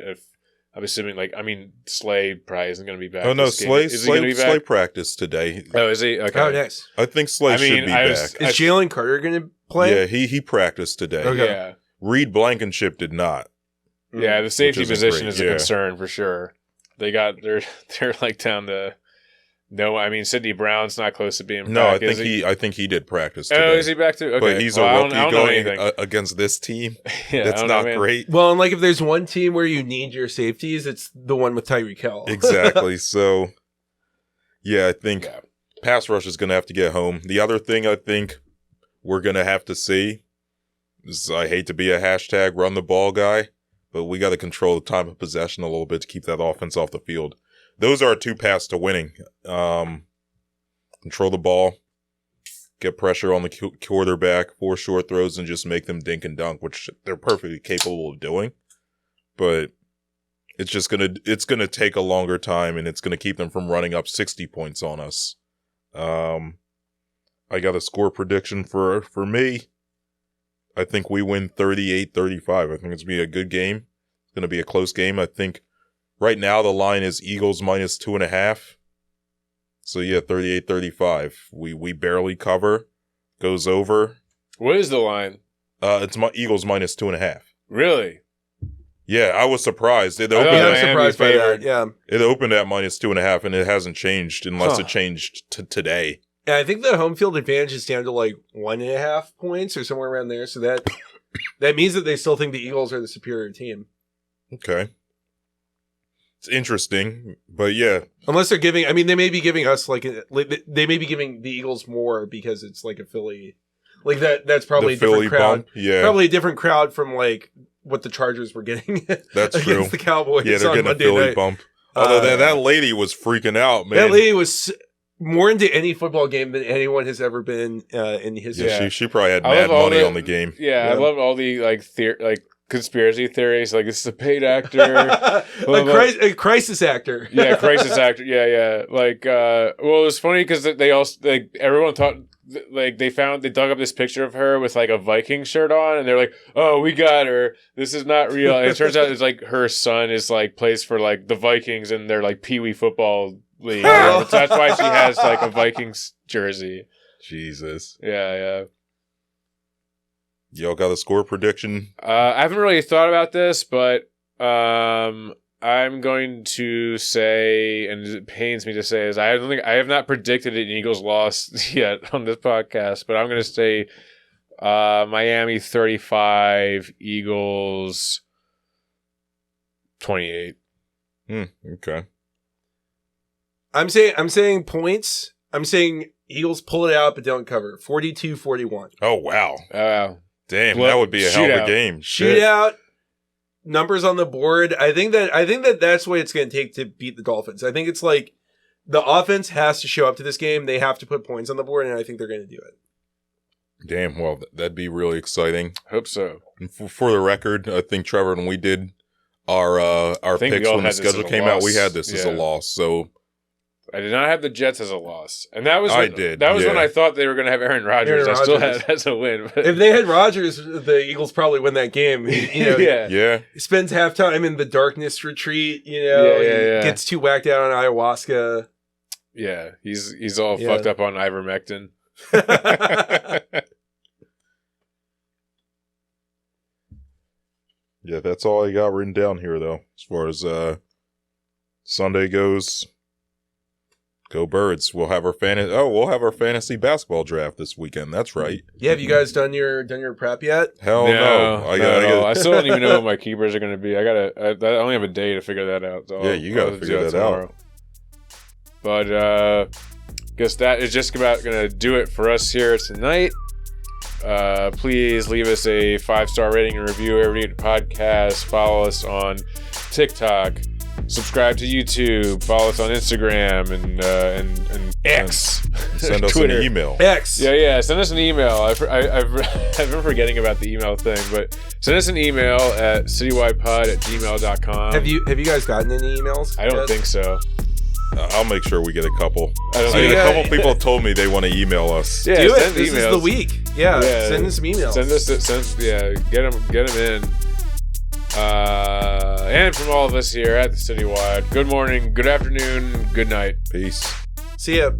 I'm assuming, like, I mean, Slay probably isn't going to be back. Oh, no, Slay practiced today. Oh, is he? Okay. Oh, nice. I think Slay should be back. Is Jalen Carter going to play? Yeah, he practiced today. Okay. Yeah. Reed Blankenship did not. Yeah, the safety position is a concern for sure. They're like down to no. I mean, Sidney Brown's not close to being back. No, I think he did practice today. Oh, is he back too? Okay. But he's a rookie going against this team. That's not great. Well, and like if there's one team where you need your safeties, it's the one with Tyreek Hill. Exactly. So, yeah, I think pass rush is going to have to get home. The other thing I think we're going to have to see is, I hate to be a hashtag run the ball guy, but we got to control the time of possession a little bit to keep that offense off the field. Those are our two paths to winning. Control the ball, get pressure on the quarterback, force short throws, and just make them dink and dunk, which they're perfectly capable of doing. But it's gonna take a longer time, and it's gonna keep them from running up 60 points on us. I got a score prediction for me. I think we win 38-35. I think it's gonna be a good game. It's gonna be a close game. I think right now the line is Eagles minus 2.5. So yeah, 38-35. We barely cover. Goes over. What is the line? It's Eagles minus 2.5. Really? Yeah, I was surprised. I was surprised by that. Yeah, it opened at minus 2.5, and it hasn't changed unless it changed today. Yeah, I think the home field advantage is down to like 1.5 points or somewhere around there. So that means that they still think the Eagles are the superior team. Okay. It's interesting, but yeah. Unless they're giving, I mean, they may be giving us they may be giving the Eagles more because it's like a Philly, like that's probably the a different crowd. Bump, yeah, probably a different crowd from like what the Chargers were getting. That's against true. The Cowboys. Yeah, they're getting Monday a Philly night. bump. Although that lady was freaking out, man. That lady was more into any football game than anyone has ever been in history. Yeah, she probably had mad money on the game. Yeah, I love all the conspiracy theories. Like, it's a paid actor. a crisis actor. Yeah, crisis actor. Yeah. Like, well, it was funny because they also, like, everyone thought, like, they dug up this picture of her with, like, a Viking shirt on, and they're like, oh, we got her. This is not real. And it turns out it's, like, her son is, like, plays for, like, the Vikings in their, like, Pee Wee football league. So that's why she has, like, a Vikings jersey. Jesus. Yeah. Y'all got a score prediction? I haven't really thought about this, but I'm going to say, and it pains me to say, is I have not predicted an Eagles loss yet on this podcast, but I'm going to say Miami 35, Eagles 28. Okay. I'm saying points. I'm saying Eagles pull it out but don't cover. 42-41. Oh wow. Damn, Blood, that would be a hell of a game. Shootout, numbers on the board. I think that that's what it's going to take to beat the Dolphins. I think it's like the offense has to show up to this game. They have to put points on the board, and I think they're going to do it. Damn, well, that'd be really exciting. Hope so. And for the record, I think, Trevor, when we did our picks when the schedule came out, we had this as a loss. So I did not have the Jets as a loss, and that was when I thought they were going to have Aaron Rodgers. I still had it as a win. But if they had Rodgers, the Eagles probably win that game. Yeah. He spends halftime in the darkness retreat. Gets too whacked out on ayahuasca. Yeah, he's all fucked up on ivermectin. Yeah, that's all I got written down here, though, as far as Sunday goes. Go Birds. We'll have our fantasy basketball draft this weekend. That's right. Yeah, have you guys done your prep yet? Hell no. I still don't even know what my keepers are going to be. I only have a day to figure that out. So you got to figure that out. But guess that is just about going to do it for us here tonight. Please leave us a 5-star rating and review every podcast. Follow us on TikTok. Subscribe to YouTube. Follow us on Instagram and X. Send us Twitter. an email. X. Yeah. Send us an email. I've been forgetting about the email thing, but send us an email at citywidepod@gmail.com. Have you guys gotten any emails? I don't think so. I'll make sure we get a couple. A couple people told me they want to email us. Yeah, do it. This is the week. Yeah, send us some emails. Get them in. And from all of us here at the Citywide, good morning, good afternoon, good night. Peace. See ya.